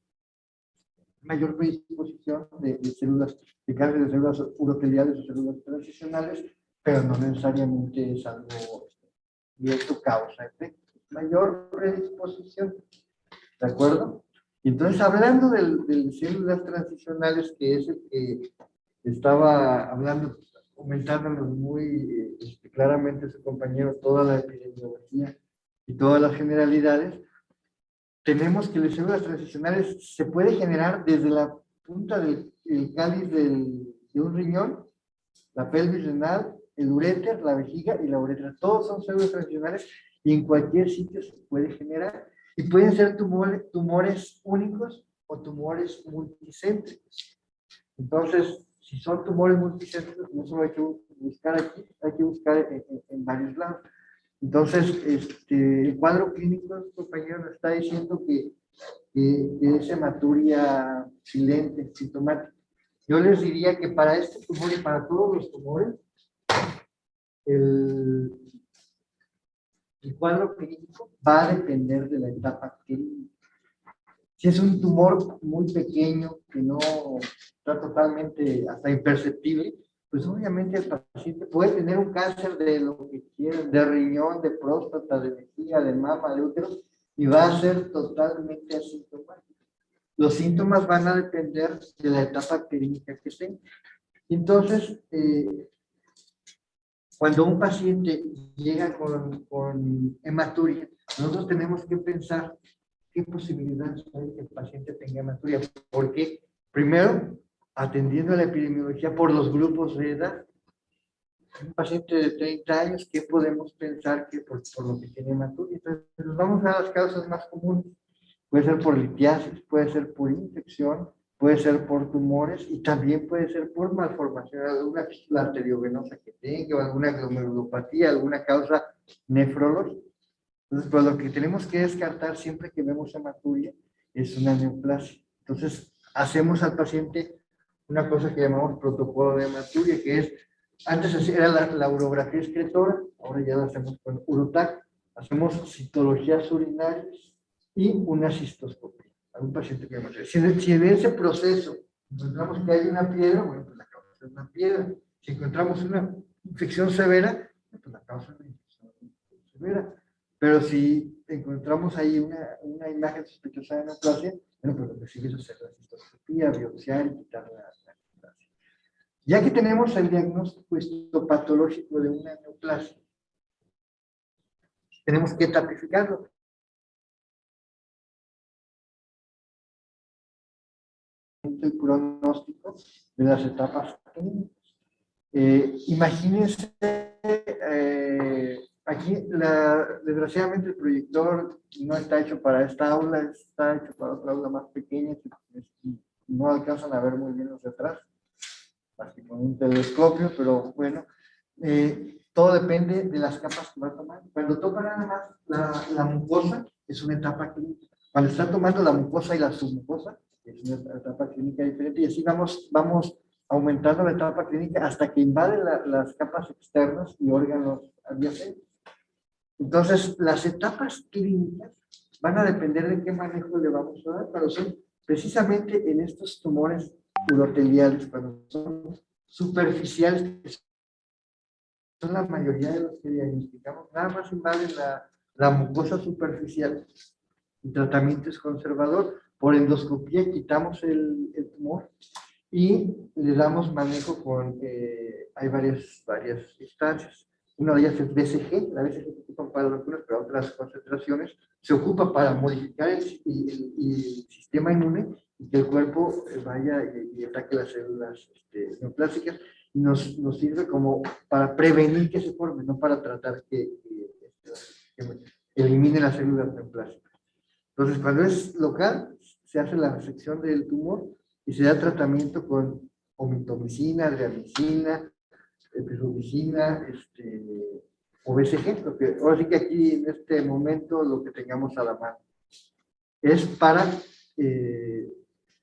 mayor predisposición de células, de cáncer de células uroteliales o células transicionales, pero no necesariamente es algo directo causa efecto. Mayor predisposición, ¿de acuerdo? Y entonces, hablando de células transicionales, que es el que estaba hablando, comentándonos muy claramente su compañero toda la epidemiología y todas las generalidades, tenemos que las células transicionales se puede generar desde la punta del cáliz de un riñón, la pelvis renal, el uréter, la vejiga y la uretra. Todos son células transicionales y en cualquier sitio se puede generar. Y pueden ser tumores únicos o tumores multicéntricos. Entonces, si son tumores multicéntricos, no solo hay que buscar aquí, hay que buscar en varios lados. Entonces, el cuadro clínico, compañero, nos está diciendo que es hematuria silente, sintomática. Yo les diría que para este tumor y para todos los tumores, el cuadro clínico va a depender de la etapa clínica. Si es un tumor muy pequeño, que no está totalmente hasta imperceptible, pues obviamente el paciente puede tener un cáncer de lo que quieran, de riñón, de próstata, de vejiga, de mama, de útero, y va a ser totalmente asintomático. Los síntomas van a depender de la etapa clínica que tenga. Entonces, cuando un paciente llega con hematuria, nosotros tenemos que pensar qué posibilidades hay que el paciente tenga hematuria. Porque, primero, atendiendo a la epidemiología por los grupos de edad. un paciente de 30 años, ¿qué podemos pensar que por lo que tiene hematuria? Entonces, nos vamos a las causas más comunes. Puede ser por litiasis, puede ser por infección, puede ser por tumores y también puede ser por malformación de alguna fístula arteriovenosa que tenga, o alguna glomerulopatía, alguna causa nefrológica. Entonces, pues lo que tenemos que descartar siempre que vemos hematuria es una neoplasia. Entonces, hacemos al paciente una cosa que llamamos protocolo de hematuria, que es, antes era la urografía excretora, ahora ya la hacemos con urotac, hacemos citologías urinarias y una cistoscopia. A un paciente que hemos si en ese proceso encontramos que hay una piedra, bueno, pues la causa es una piedra. Si encontramos una infección severa, pues la causa es una infección severa. Pero si encontramos ahí una imagen sospechosa de neoplasia, bueno, pues lo que sigue es hacer la cistoscopia, biopsiar y quitar la neoplasia. Ya que tenemos el diagnóstico histopatológico de una neoplasia, tenemos que tapificarlo. El pronóstico de las etapas clínicas. Imagínense, aquí desgraciadamente el proyector no está hecho para esta aula, está hecho para otra aula más pequeña, no alcanzan a ver muy bien los de atrás, más que con un telescopio, pero bueno, todo depende de las capas que va a tomar. Cuando toca nada más la mucosa, es una etapa clínica. Cuando está tomando la mucosa y la submucosa, es una etapa clínica diferente, y así vamos aumentando la etapa clínica hasta que invade las capas externas y órganos adyacentes. Entonces, las etapas clínicas van a depender de qué manejo le vamos a dar, pero son precisamente en estos tumores uroteliales, cuando son superficiales, que son la mayoría de los que diagnosticamos, nada más invaden la mucosa superficial. El tratamiento es conservador. Por endoscopía quitamos el tumor y le damos manejo con, hay varias instancias. Una de ellas es BCG, la BCG se ocupa para vacunas, pero otras concentraciones se ocupa para modificar el sistema inmune y que el cuerpo vaya y ataque las células neoplásicas. Y nos sirve como para prevenir que se forme, no para tratar que elimine las células neoplásicas. Entonces, cuando es local, se hace la resección del tumor y se da tratamiento con omitomicina, adriamicina, epirubicina, o BCG, porque ahora sí que aquí en este momento lo que tengamos a la mano es para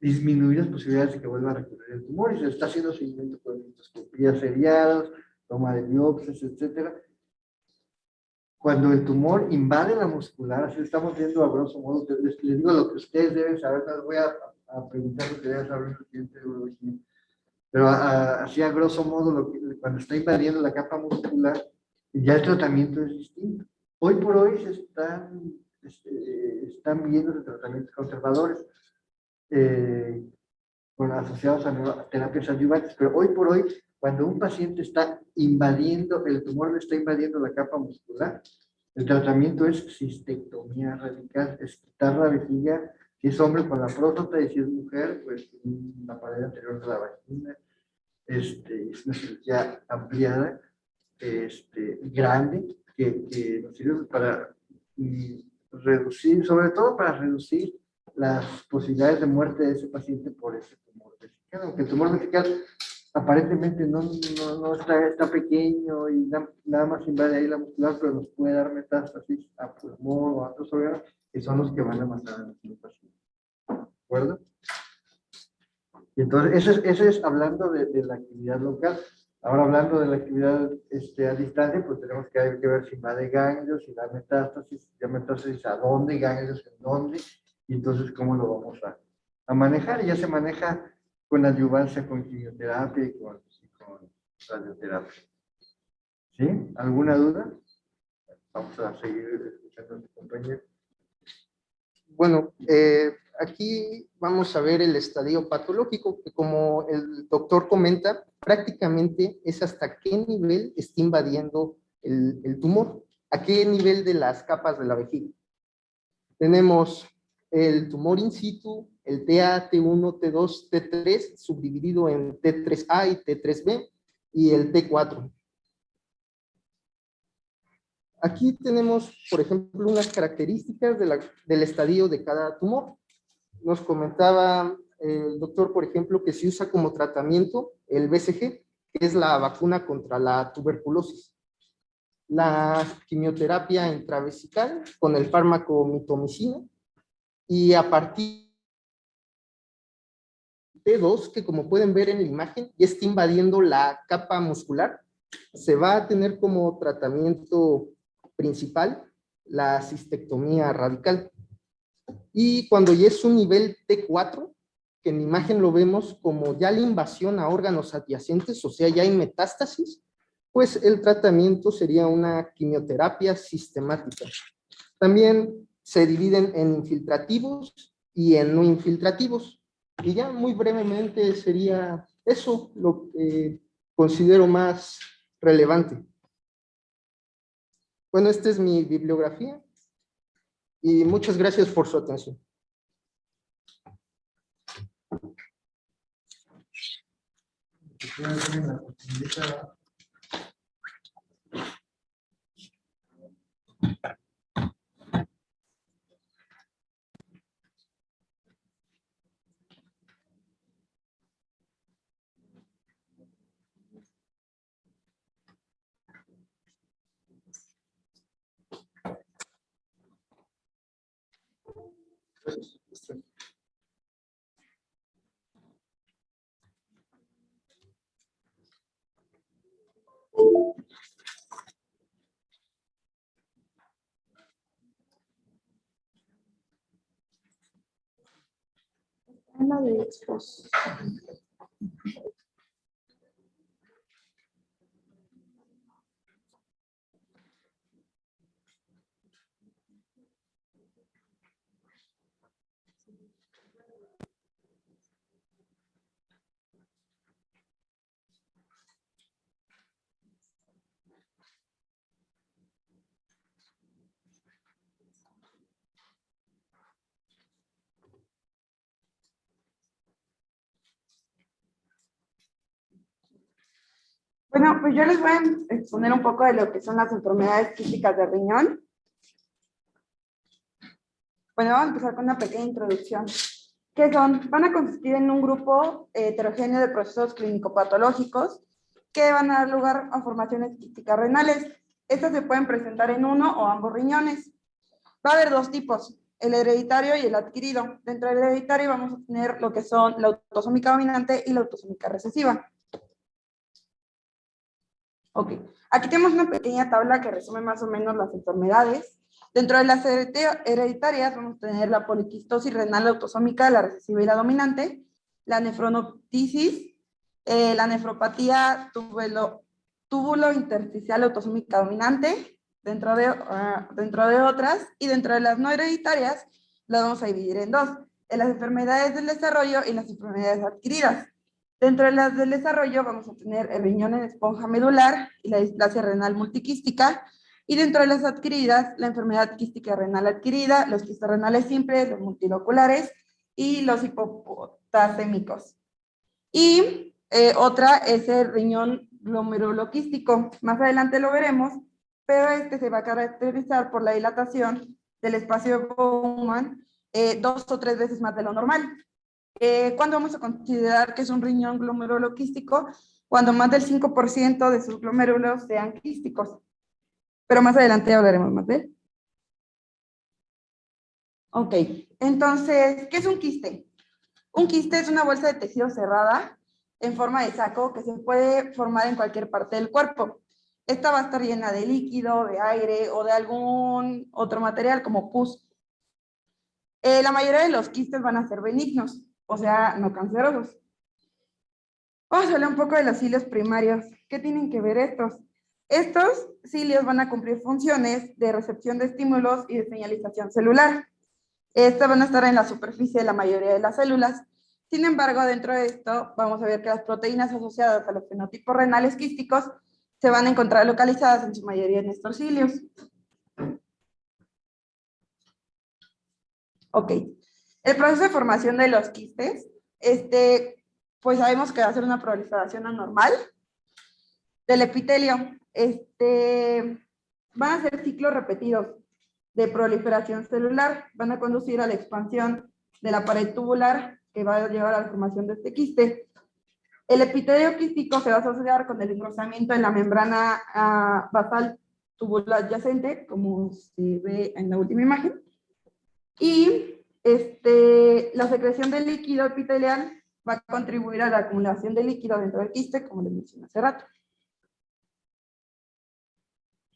disminuir las posibilidades de que vuelva a recurrir el tumor, y se está haciendo seguimiento con endoscopías seriadas, toma de biopsias, etcétera. Cuando el tumor invade la muscular, así estamos viendo a grosso modo, les digo lo que ustedes deben saber, no les voy a preguntar lo que deben saber el paciente de urología, pero así a grosso modo, cuando está invadiendo la capa muscular, ya el tratamiento es distinto. Hoy por hoy se están viendo los tratamientos conservadores asociados a terapias adyuvantes, pero hoy por hoy, cuando un paciente está invadiendo, el tumor le está invadiendo la capa muscular, el tratamiento es cistectomía radical, es quitar la vejiga, si es hombre con la próstata y si es mujer, pues la pared anterior de la vagina. Es una cirugía ampliada, grande, que nos sirve para reducir, sobre todo para reducir las posibilidades de muerte de ese paciente por ese tumor vesical. Aunque el tumor vesical aparentemente no está pequeño y nada más invade ahí la muscular, pero nos puede dar metástasis a pulmón o a otros órganos que son los que van a matar a nuestro paciente. ¿De acuerdo? Y entonces, eso es hablando de la actividad local. Ahora, hablando de la actividad a distancia, pues tenemos que ver si invade ganglios, si da metástasis, a dónde, ganglios en dónde, y entonces cómo lo vamos a manejar. Y ya se maneja con adyuvancia, con quimioterapia y con radioterapia. ¿Sí? ¿Alguna duda? Vamos a seguir escuchando a tu compañero. Bueno, aquí vamos a ver el estadio patológico, que como el doctor comenta, prácticamente es hasta qué nivel está invadiendo el tumor, a qué nivel de las capas de la vejiga. Tenemos el tumor in situ, el TA, T1, T2, T3, subdividido en T3A y T3B, y el T4. Aquí tenemos, por ejemplo, unas características del estadio de cada tumor. Nos comentaba el doctor, por ejemplo, que se usa como tratamiento el BCG, que es la vacuna contra la tuberculosis. La quimioterapia intravesical con el fármaco mitomicina, y a partir de T2, que como pueden ver en la imagen, ya está invadiendo la capa muscular, se va a tener como tratamiento principal la cistectomía radical. Y cuando ya es un nivel T4, que en la imagen lo vemos como ya la invasión a órganos adyacentes, o sea, ya hay metástasis, pues el tratamiento sería una quimioterapia sistemática. También se dividen en infiltrativos y en no infiltrativos. Y ya muy brevemente sería eso lo que considero más relevante. Bueno, esta es mi bibliografía y muchas gracias por su atención. La de expos. Bueno, pues yo les voy a exponer un poco de lo que son las enfermedades quísticas del riñón. Bueno, vamos a empezar con una pequeña introducción. ¿Qué son? Van a consistir en un grupo heterogéneo de procesos clínico-patológicos que van a dar lugar a formaciones quísticas renales. Estas se pueden presentar en uno o ambos riñones. Va a haber dos tipos, el hereditario y el adquirido. Dentro del hereditario vamos a tener lo que son la autosómica dominante y la autosómica recesiva. Ok, aquí tenemos una pequeña tabla que resume más o menos las enfermedades. Dentro de las hereditarias vamos a tener la poliquistosis renal autosómica, la recesiva y la dominante, la nefronoptisis, la nefropatía túbulo intersticial autosómica dominante, dentro de otras, y dentro de las no hereditarias las vamos a dividir en dos, en las enfermedades del desarrollo y las enfermedades adquiridas. Dentro de las del desarrollo vamos a tener el riñón en esponja medular y la displasia renal multiquística, y dentro de las adquiridas, la enfermedad quística renal adquirida, los quistes renales simples, los multiloculares y los hipopotasémicos. Y otra es el riñón glomeruloquístico. Más adelante lo veremos, pero este se va a caracterizar por la dilatación del espacio de Bowman 2 o 3 veces más de lo normal. ¿Cuándo vamos a considerar que es un riñón glomeruloquístico? Cuando más del 5% de sus glomérulos sean quísticos. Pero más adelante hablaremos más de él. Ok, entonces, ¿qué es un quiste? Un quiste es una bolsa de tejido cerrada en forma de saco que se puede formar en cualquier parte del cuerpo. Esta va a estar llena de líquido, de aire o de algún otro material como pus. La mayoría de los quistes van a ser benignos, o sea, no cancerosos. Vamos a hablar un poco de los cilios primarios. ¿Qué tienen que ver estos? Estos cilios van a cumplir funciones de recepción de estímulos y de señalización celular. Estas van a estar en la superficie de la mayoría de las células. Sin embargo, dentro de esto, vamos a ver que las proteínas asociadas a los fenotipos renales quísticos se van a encontrar localizadas en su mayoría en estos cilios. Ok. El proceso de formación de los quistes, pues sabemos que va a ser una proliferación anormal del epitelio. van a ser ciclos repetidos de proliferación celular, van a conducir a la expansión de la pared tubular que va a llevar a la formación de este quiste. El epitelio quístico se va a asociar con el engrosamiento en la membrana basal tubular adyacente, como se ve en la última imagen, y la secreción del líquido epitelial va a contribuir a la acumulación de líquido dentro del quiste, como les mencioné hace rato.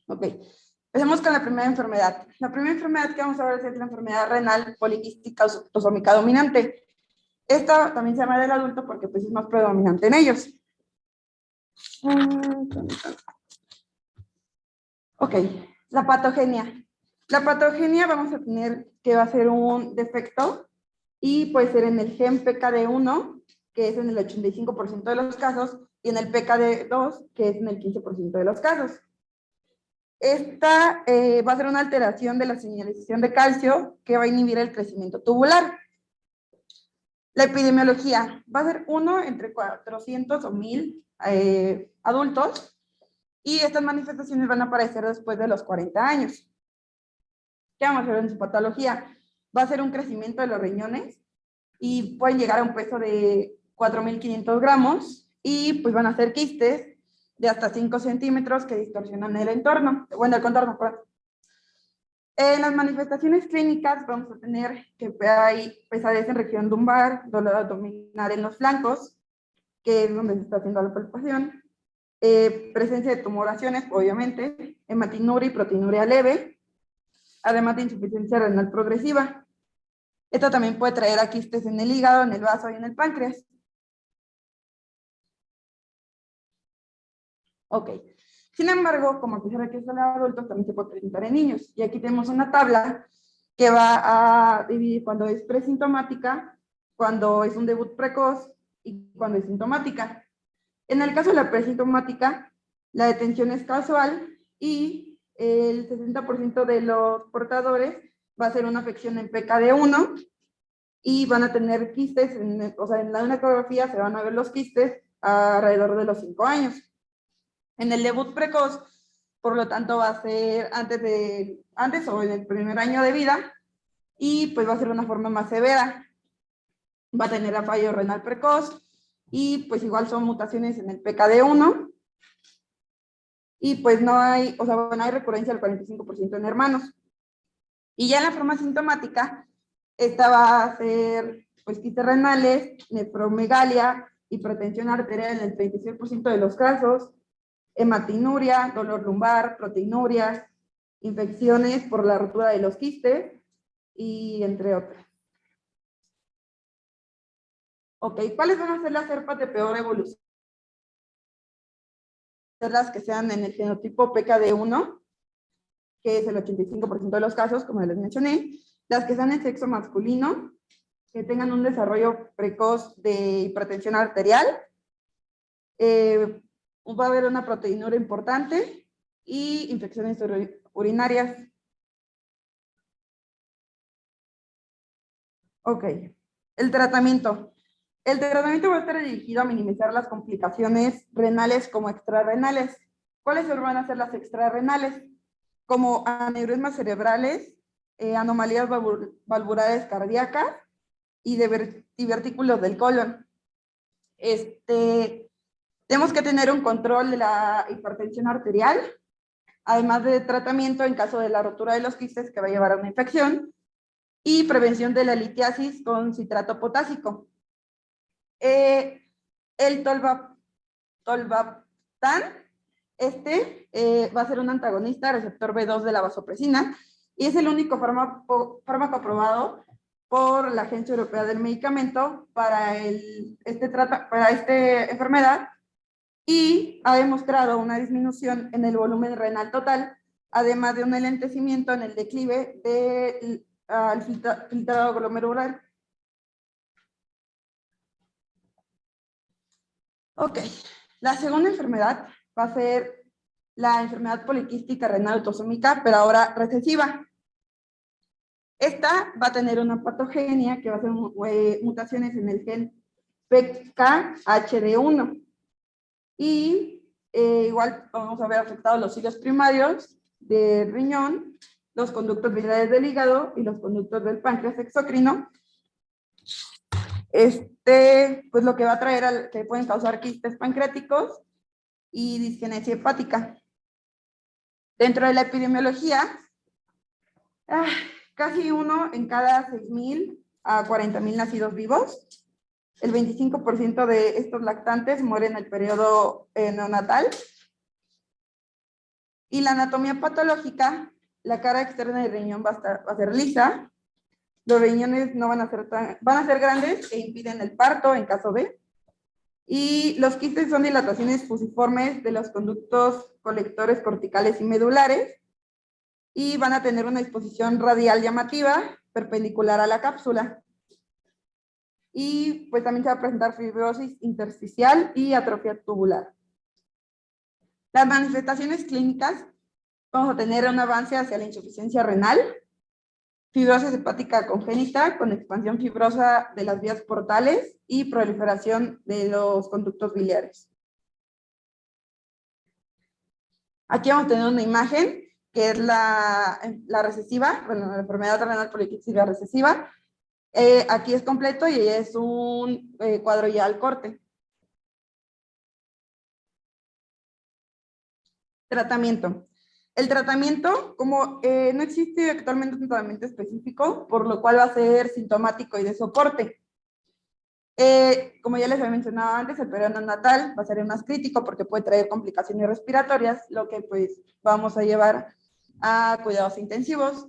Ok, empecemos con la primera enfermedad. La primera enfermedad que vamos a ver es la enfermedad renal poliquística autosómica dominante. Esta también se llama del adulto porque pues, es más predominante en ellos. Ok, la patogenia. La patogenia vamos a tener que va a ser un defecto y puede ser en el gen PKD1, que es en el 85% de los casos, y en el PKD2, que es en el 15% de los casos. Esta va a ser una alteración de la señalización de calcio que va a inhibir el crecimiento tubular. La epidemiología va a ser 1 entre 400 o 1000 adultos, y estas manifestaciones van a aparecer después de los 40 años. ¿Qué vamos a ver en su patología? Va a ser un crecimiento de los riñones y pueden llegar a un peso de 4.500 gramos y pues van a ser quistes de hasta 5 centímetros que distorsionan el entorno, bueno, el contorno, perdón. En las manifestaciones clínicas vamos a tener que hay pesadez en región lumbar, dolor abdominal en los flancos, que es donde se está haciendo la palpación, presencia de tumoraciones, obviamente, hematinuria y proteinuria leve, además de insuficiencia renal progresiva. Esto también puede traer a quistes en el hígado, en el vaso y en el páncreas. Ok. Sin embargo, como a pesar de que es en adultos, también se puede presentar en niños. Y aquí tenemos una tabla que va a dividir cuando es presintomática, cuando es un debut precoz y cuando es sintomática. En el caso de la presintomática, la detención es casual y el 60% de los portadores va a ser una afección en PKD1 y van a tener quistes, o sea, en la ecografía se van a ver los quistes alrededor de los 5 años. En el debut precoz, por lo tanto, va a ser antes o en el primer año de vida y pues va a ser una forma más severa. Va a tener a fallo renal precoz y pues igual son mutaciones en el PKD1 y pues no hay, o sea, bueno, hay recurrencia del 45% en hermanos. Y ya en la forma sintomática, esta va a ser pues quistes renales, nefromegalia, hipertensión arterial en el 36% de los casos, hematinuria, dolor lumbar, proteinurias, infecciones por la rotura de los quistes y entre otras. Ok, ¿cuáles van a ser las cepas de peor evolución? Las que sean en el genotipo PKD1, que es el 85% de los casos, como les mencioné, las que sean en sexo masculino, que tengan un desarrollo precoz de hipertensión arterial, va a haber una proteinuria importante y infecciones urinarias. Ok, el tratamiento. El tratamiento va a estar dirigido a minimizar las complicaciones renales como extrarrenales. ¿Cuáles van a ser las extrarrenales? Como aneurismas cerebrales, anomalías valvulares cardíacas y divertículos del colon. Tenemos que tener un control de la hipertensión arterial, además de tratamiento en caso de la rotura de los quistes que va a llevar a una infección, y prevención de la litiasis con citrato potásico. El tolvaptan, va a ser un antagonista receptor B2 de la vasopresina y es el único fármaco aprobado por la Agencia Europea del Medicamento para esta enfermedad y ha demostrado una disminución en el volumen renal total, además de un enlentecimiento en el declive del filtrado glomerular. Ok, la segunda enfermedad va a ser la enfermedad poliquística renal autosómica, pero ahora recesiva. Esta va a tener una patogenia que va a ser mutaciones en el gen PKHD1. Y igual vamos a ver afectados los cilios primarios del riñón, los conductos biliares del hígado y los conductos del páncreas exocrino. Pues lo que va a traer que pueden causar quistes pancreáticos y disgenesia hepática. Dentro de la epidemiología, casi 1 en cada 6,000 a 40,000 nacidos vivos. El 25% de estos lactantes mueren en el periodo neonatal. Y la anatomía patológica, la cara externa del riñón va a ser lisa. Los riñones no van a ser grandes e impiden el parto en caso de. Y los quistes son dilataciones fusiformes de los conductos colectores corticales y medulares. Y van a tener una disposición radial llamativa, perpendicular a la cápsula. Y pues también se va a presentar fibrosis intersticial y atrofia tubular. Las manifestaciones clínicas, vamos a tener un avance hacia la insuficiencia renal, fibrosis hepática congénita con expansión fibrosa de las vías portales y proliferación de los conductos biliares. Aquí vamos a tener una imagen que es la recesiva, bueno, la enfermedad renal poliquística recesiva. Aquí es completo y es un cuadro ya al corte. Tratamiento. El tratamiento, como no existe actualmente un tratamiento específico, por lo cual va a ser sintomático y de soporte. Como ya les había mencionado antes, el periodo neonatal va a ser el más crítico porque puede traer complicaciones respiratorias, lo que pues vamos a llevar a cuidados intensivos.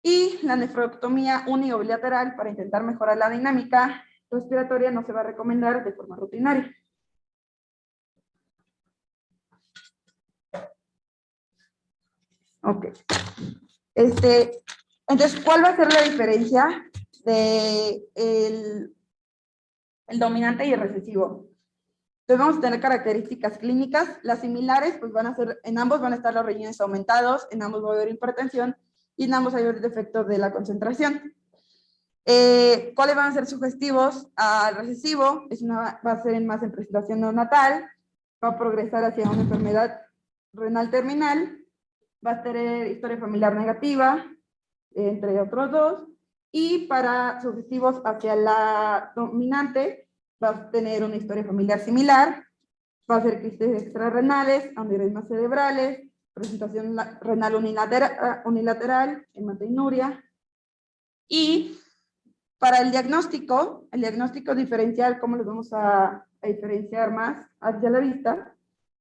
Y la nefrectomía uni o bilateral para intentar mejorar la dinámica respiratoria no se va a recomendar de forma rutinaria. Ok. Entonces, ¿cuál va a ser la diferencia de el dominante y el recesivo? Entonces vamos a tener características clínicas. Las similares, pues van a ser, en ambos van a estar los riñones aumentados, en ambos va a haber hipertensión y en ambos hay defectos de la concentración. ¿Cuáles van a ser sugestivos al recesivo? Va a ser más en presentación neonatal, va a progresar hacia una enfermedad renal terminal, va a tener historia familiar negativa, entre otros dos, y para sugestivos hacia la dominante, va a tener una historia familiar similar, va a ser quistes extrarrenales, aneurismas cerebrales, presentación renal unilateral, hematuria. Y para el diagnóstico diferencial, ¿cómo los vamos a diferenciar más hacia la vista?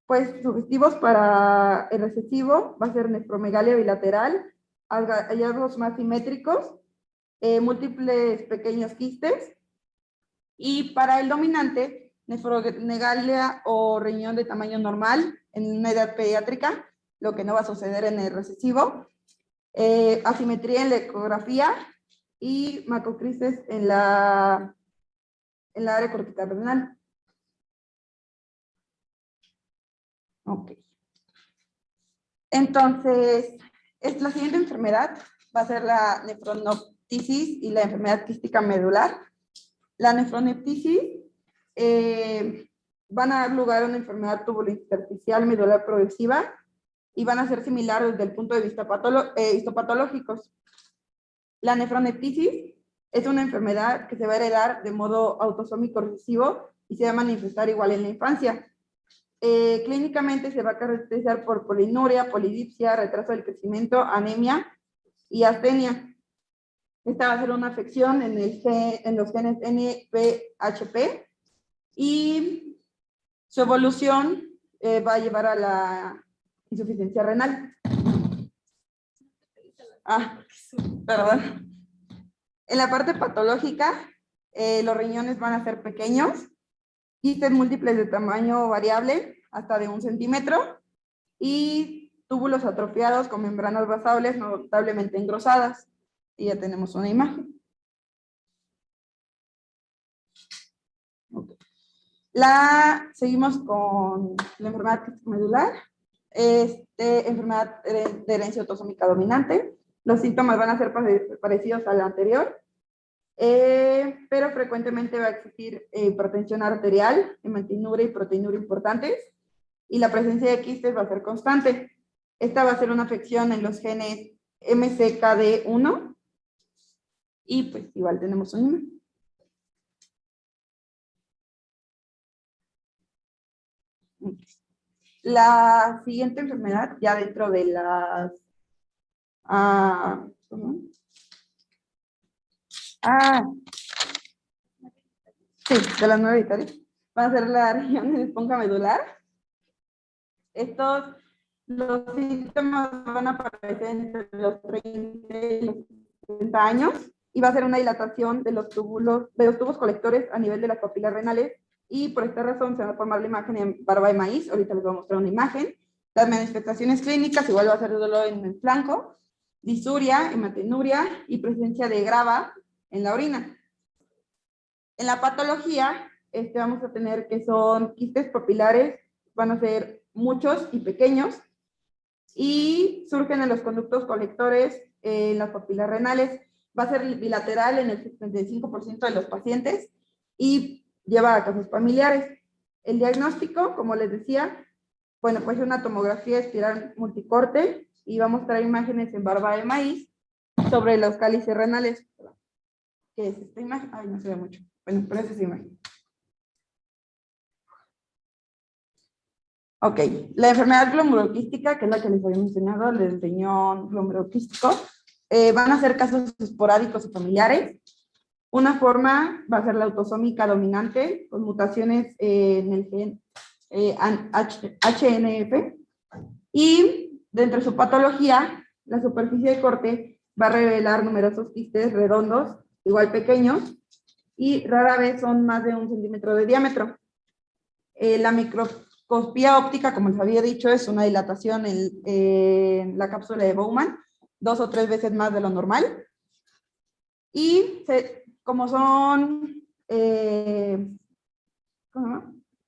Pues sugestivos para el recesivo va a ser nefromegalia bilateral, hallazgos más simétricos, múltiples pequeños quistes. Y para el dominante, nefromegalia o riñón de tamaño normal en una edad pediátrica, lo que no va a suceder en el recesivo. Asimetría en la ecografía y macrocrisis en la área cortical renal. Ok. Entonces, la siguiente enfermedad va a ser la nefronoptisis y la enfermedad quística medular. La nefronoptisis van a dar lugar a una enfermedad tubulointersticial medular progresiva y van a ser similares desde el punto de vista histopatológicos. La nefronoptisis es una enfermedad que se va a heredar de modo autosómico recesivo y se va a manifestar igual en la infancia. Clínicamente se va a caracterizar por polinuria, polidipsia, retraso del crecimiento, anemia y astenia. Esta va a ser una afección en los genes NPHP y su evolución va a llevar a la insuficiencia renal. Perdón. En la parte patológica, los riñones van a ser pequeños, quistes múltiples de tamaño variable, hasta de 1 centímetro, y túbulos atrofiados con membranas basables notablemente engrosadas. Y ya tenemos una imagen. Okay. Seguimos con la enfermedad medular, enfermedad de herencia autosómica dominante. Los síntomas van a ser parecidos a la anterior, pero frecuentemente va a existir hipertensión arterial, hematuria y proteinuria importantes, y la presencia de quistes va a ser constante. Esta va a ser una afección en los genes MCKD1 y pues igual tenemos un imagen. La siguiente enfermedad, ya dentro de las... sí, de las 9 hereditarias, va a ser la región de esponja medular. Los síntomas van a aparecer entre los 30 y los 60 años y va a ser una dilatación de los tubos colectores a nivel de las papilas renales y por esta razón se va a formar la imagen en barba de maíz. Ahorita les voy a mostrar una imagen. Las manifestaciones clínicas igual va a ser dolor en el flanco, disuria, hematuria y presencia de grava en la orina. En la patología vamos a tener que son quistes papilares, van a ser muchos y pequeños, y surgen en los conductos colectores, en las papilas renales. Va a ser bilateral en el 75% de los pacientes y lleva a casos familiares. El diagnóstico, como les decía, bueno, pues una tomografía espiral multicorte y va a mostrar imágenes en barba de maíz sobre los cálices renales. ¿Qué es esta imagen? Ay, no se ve mucho. Bueno, pero esa es la imagen. Ok, la enfermedad glomeruloquística, que es la que les había mencionado, el riñón glomeruloquístico, van a ser casos esporádicos y familiares. Una forma va a ser la autosómica dominante, con mutaciones en el gen HNF, y dentro de su patología, la superficie de corte va a revelar numerosos quistes redondos, igual pequeños, y rara vez son más de 1 centímetro de diámetro. La microscopía óptica, como les había dicho, es una dilatación en la cápsula de Bowman, 2 o 3 veces más de lo normal. Y como son,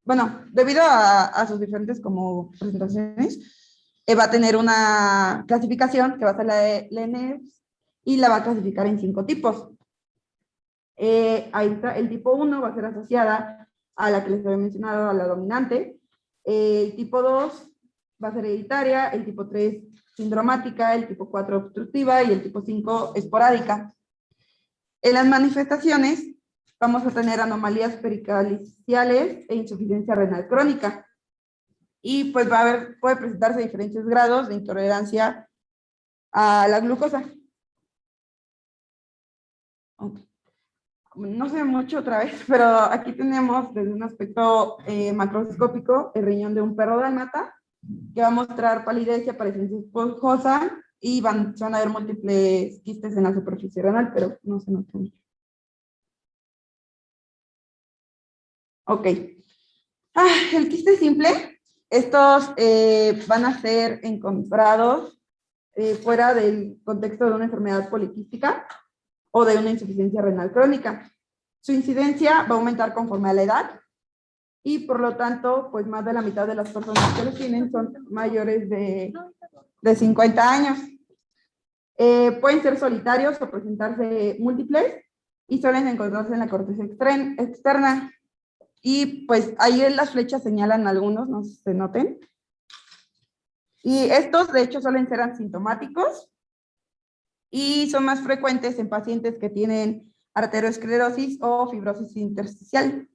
bueno, debido a sus diferentes como presentaciones, va a tener una clasificación que va a ser la de LENES y la va a clasificar en 5 tipos. Ahí está, el tipo 1 va a ser asociada a la que les había mencionado, a la dominante. El tipo 2 va a ser hereditaria, el tipo 3 sindromática, el tipo 4 obstructiva y el tipo 5 esporádica. En las manifestaciones vamos a tener anomalías pericaliciales e insuficiencia renal crónica. Y pues puede presentarse diferentes grados de intolerancia a la glucosa. Okay. No sé mucho otra vez, pero aquí tenemos desde un aspecto macroscópico el riñón de un perro dálmata, que va a mostrar palidez y apariencia esponjosa, y se van a ver múltiples quistes en la superficie renal, pero no se nota mucho. Ok. El quiste simple, estos van a ser encontrados fuera del contexto de una enfermedad poliquística o de una insuficiencia renal crónica. Su incidencia va a aumentar conforme a la edad y por lo tanto, pues más de la mitad de las personas que los tienen son mayores de 50 años. Pueden ser solitarios o presentarse múltiples y suelen encontrarse en la corteza externa. Y pues ahí en las flechas señalan algunos, no sé si se noten. Y estos de hecho suelen ser asintomáticos y son más frecuentes en pacientes que tienen arteriosclerosis o fibrosis intersticial.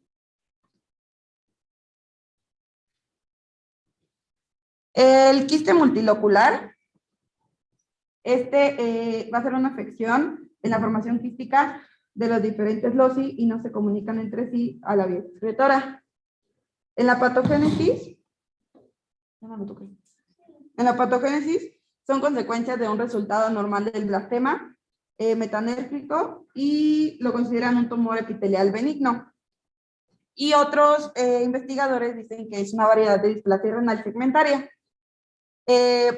El quiste multilocular, va a ser una afección en la formación quística de los diferentes loci y no se comunican entre sí a la vía excretora. En la patogénesis, son consecuencias de un resultado normal del blastema metanérgico y lo consideran un tumor epitelial benigno. Y otros investigadores dicen que es una variedad de displasia renal segmentaria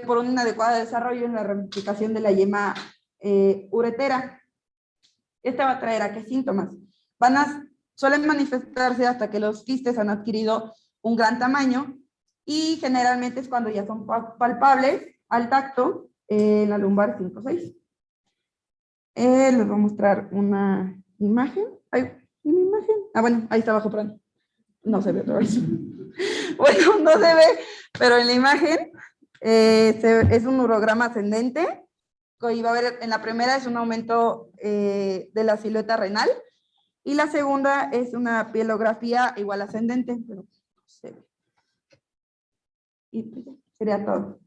por un inadecuado desarrollo en la ramificación de la yema uretera. Esta va a traer a qué síntomas. Suelen manifestarse hasta que los quistes han adquirido un gran tamaño y generalmente es cuando ya son palpables al tacto en la lumbar 5-6. Les voy a mostrar una imagen. ¿Hay una imagen? Bueno, ahí está abajo, perdón. No se ve otra vez. Bueno, no se ve, pero en la imagen Es un urograma ascendente. Y va a haber, en la primera es un aumento de la silueta renal y la segunda es una pielografía igual ascendente. Pero se ve. Y pues ya, sería todo.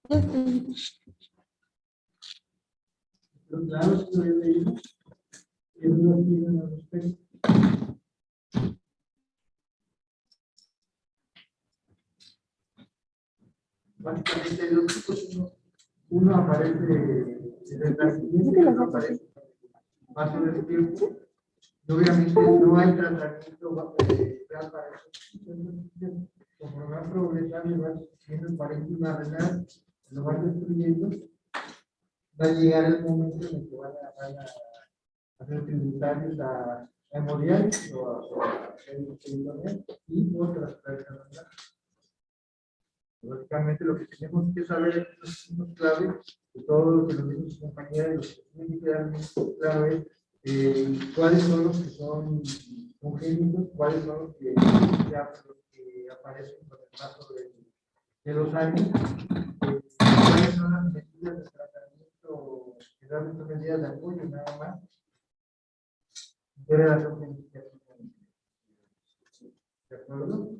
Ya estoy. Pero claro, si lo he leído, ¿qué dudas tienen al respecto? Básicamente, los tipos, uno aparece desde el nacimiento y otro aparece paso del tiempo. Y obviamente no hay tratamiento real para eso. Conforme va progresando, va siendo el parénquima renal, lo van destruyendo. Va a llegar el momento en el que van a ser tributarios a hemodiálisis o a peritoneal y otras personas. Básicamente lo que tenemos que saber es clave de todo lo que nos dicen sus compañeras, lo que tienen que dar clave, cuáles son los que son congénitos, cuáles son los que aparecen con el paso de los años, cuáles son las medidas de tratamiento, que dan estas medidas de apoyo, nada más. ¿De acuerdo?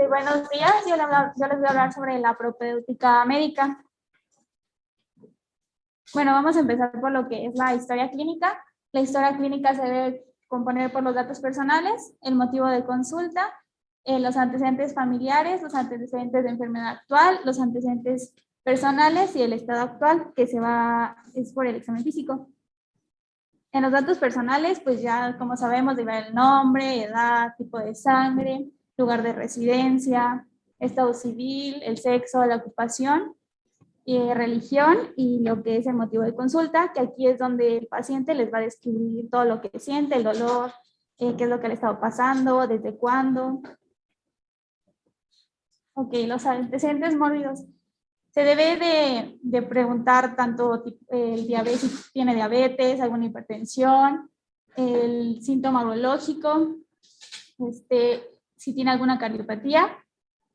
Buenos días, yo les voy a hablar sobre la propedéutica médica. Bueno, vamos a empezar por lo que es la historia clínica. La historia clínica se debe componer por los datos personales, el motivo de consulta, los antecedentes familiares, los antecedentes de enfermedad actual, los antecedentes personales y el estado actual, que es por el examen físico. En los datos personales, pues ya como sabemos, debe haber el nombre, edad, tipo de sangre, lugar de residencia, estado civil, el sexo, la ocupación, religión y lo que es el motivo de consulta, que aquí es donde el paciente les va a describir todo lo que siente, el dolor, qué es lo que le ha estado pasando, desde cuándo. Ok, los antecedentes mórbidos. Se debe de preguntar tanto el diabetes, si tiene diabetes, alguna hipertensión, el síntoma urológico, si tiene alguna cardiopatía.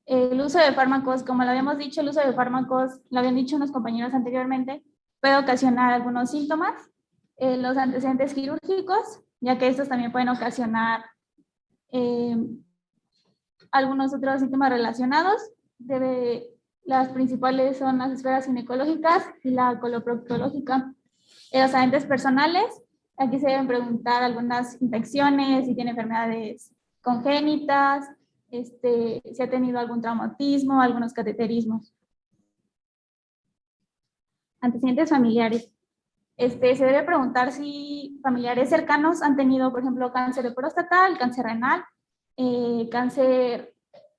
El uso de fármacos, como lo habíamos dicho, el uso de fármacos, lo habían dicho unos compañeros anteriormente, puede ocasionar algunos síntomas. Los antecedentes quirúrgicos, ya que estos también pueden ocasionar algunos otros síntomas relacionados. Las principales son las esferas ginecológicas y la coloproctológica. Los agentes personales, Aquí se deben preguntar algunas infecciones, si tiene enfermedades congénitas, si ha tenido algún traumatismo, algunos cateterismos. Antecedentes familiares. Se debe preguntar si familiares cercanos han tenido, por ejemplo, cáncer de próstata, el cáncer renal, cáncer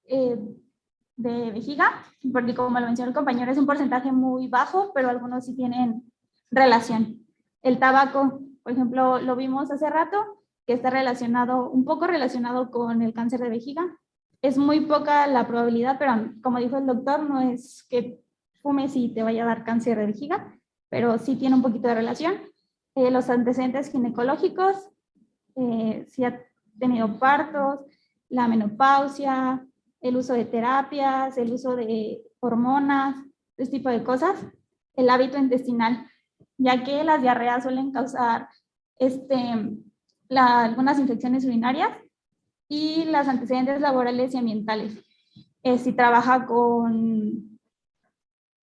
de vejiga, porque como lo mencionó el compañero, es un porcentaje muy bajo, pero algunos sí tienen relación. El tabaco, por ejemplo, lo vimos hace rato, que está relacionado, un poco relacionado con el cáncer de vejiga. Es muy poca la probabilidad, pero como dijo el doctor, no es que fumes y te vaya a dar cáncer de vejiga, pero sí tiene un poquito de relación. Los antecedentes ginecológicos, si ha tenido partos, la menopausia, el uso de terapias, el uso de hormonas, ese tipo de cosas. El hábito intestinal, ya que las diarreas suelen causar algunas infecciones urinarias, y los antecedentes laborales y ambientales. Si trabaja con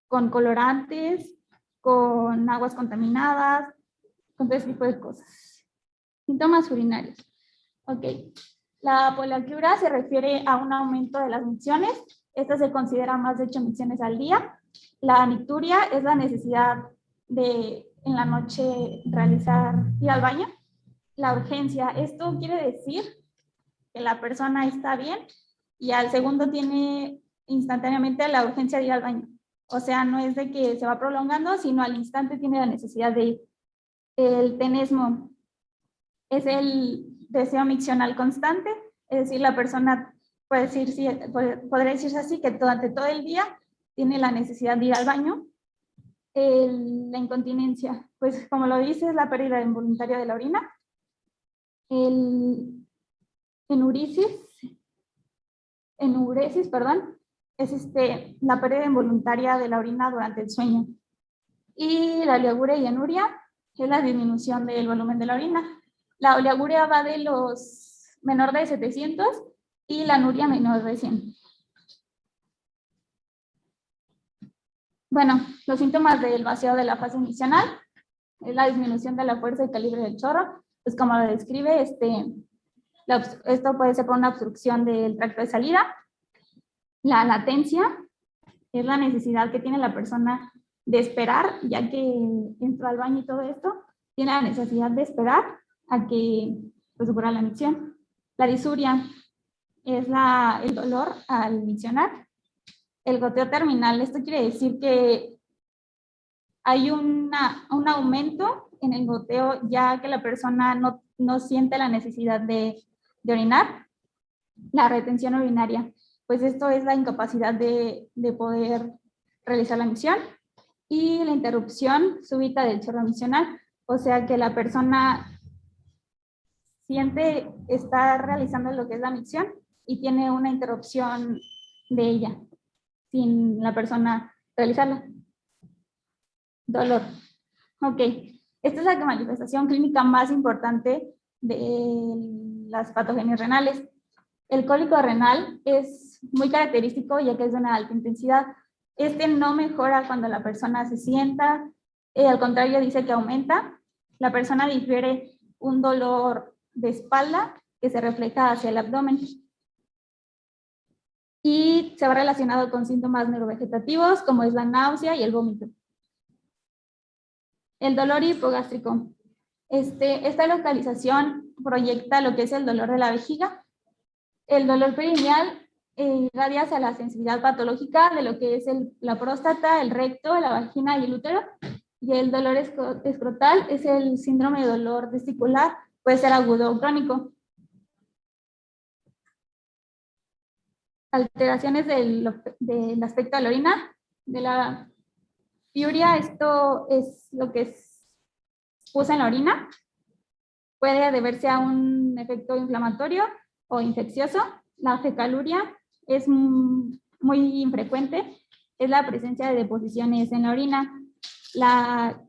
colorantes, con aguas contaminadas, con todo ese tipo de cosas. Síntomas urinarios. Ok. La poliaquiuria se refiere a un aumento de las micciones. Esta se considera más de 8 micciones al día. La nicturia es la necesidad de en la noche ir al baño. La urgencia, esto quiere decir que la persona está bien y al segundo tiene instantáneamente la urgencia de ir al baño. O sea, no es de que se va prolongando, sino al instante tiene la necesidad de ir. El tenesmo es el deseo miccional constante, es decir, la persona podría decirse así, que durante todo el día tiene la necesidad de ir al baño. La incontinencia, pues como lo dice, es la pérdida involuntaria de la orina. Enuresis, perdón, es la pérdida involuntaria de la orina durante el sueño. Y la oliaguria y anuria es la disminución del volumen de la orina. La oliaguria va de los menor de 700 y la anuria menor de 100. Bueno, los síntomas del vaciado de la fase miccional es la disminución de la fuerza y calibre del chorro. Pues como lo describe, esto puede ser por una obstrucción del tracto de salida. La latencia es la necesidad que tiene la persona de esperar, ya que entró al baño y todo esto, tiene la necesidad de esperar a que pues, ocurra la micción. La disuria es el dolor al miccionar. El goteo terminal, esto quiere decir que hay un aumento en el goteo, ya que la persona no siente la necesidad de orinar. La retención urinaria, pues esto es la incapacidad de poder realizar la micción. Y la interrupción súbita del chorro miccional, o sea que la persona siente estar realizando lo que es la micción y tiene una interrupción de ella, sin la persona realizarla. Dolor. Ok, esta es la manifestación clínica más importante de las patogenias renales. El cólico renal es muy característico ya que es de una alta intensidad. No mejora cuando la persona se sienta, al contrario dice que aumenta. La persona difiere un dolor de espalda que se refleja hacia el abdomen. Y se va relacionado con síntomas neurovegetativos como es la náusea y el vómito. El dolor hipogástrico. Esta localización proyecta lo que es el dolor de la vejiga. El dolor perineal irradia hacia la sensibilidad patológica de lo que es la próstata, el recto, la vagina y el útero. Y el dolor escrotal es el síndrome de dolor testicular, puede ser agudo o crónico. Alteraciones del aspecto de la orina, de la piuria, esto es lo que puse en la orina. Puede deberse a un efecto inflamatorio o infeccioso. La fecaluria es muy infrecuente, es la presencia de deposiciones en la orina. La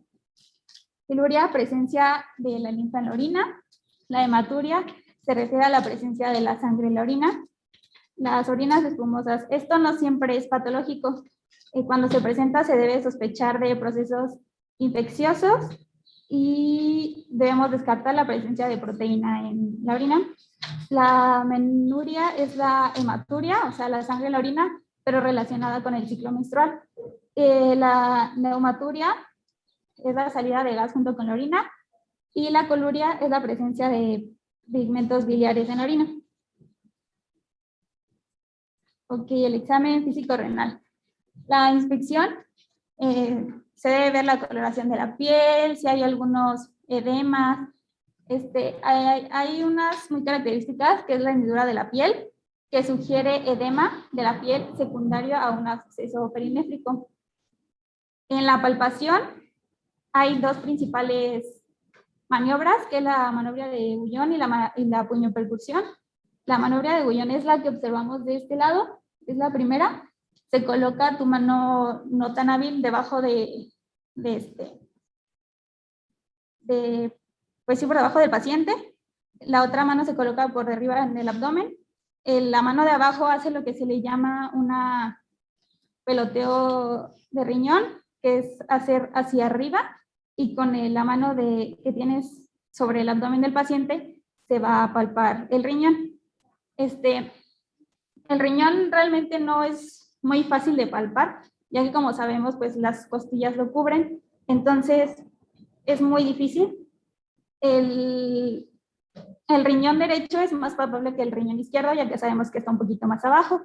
filuria, presencia de la linfa en la orina. La hematuria se refiere a la presencia de la sangre en la orina. Las orinas espumosas, esto no siempre es patológico. Cuando se presenta se debe sospechar de procesos infecciosos y debemos descartar la presencia de proteína en la orina. La menuria es la hematuria, o sea, la sangre en la orina, pero relacionada con el ciclo menstrual. La neumaturia es la salida de gas junto con la orina y la coluria es la presencia de pigmentos biliares en la orina. Ok, el examen físico renal. La inspección, se debe ver la coloración de la piel, si hay algunos edemas. Hay unas muy características, que es la hendidura de la piel, que sugiere edema de la piel secundario a un absceso perinéfrico. En la palpación hay dos principales maniobras, que es la maniobra de Guyon y la puñopercusión. La maniobra de Guyon es la que observamos de este lado, es la primera. Se coloca tu mano no tan hábil debajo pues sí, por debajo del paciente. La otra mano se coloca por arriba en el abdomen. La mano de abajo hace lo que se le llama una peloteo de riñón, que es hacer hacia arriba, y con la mano que tienes sobre el abdomen del paciente se va a palpar el riñón. El riñón realmente no es muy fácil de palpar, ya que como sabemos, pues las costillas lo cubren, entonces es muy difícil. El riñón derecho es más palpable que el riñón izquierdo, ya que sabemos que está un poquito más abajo.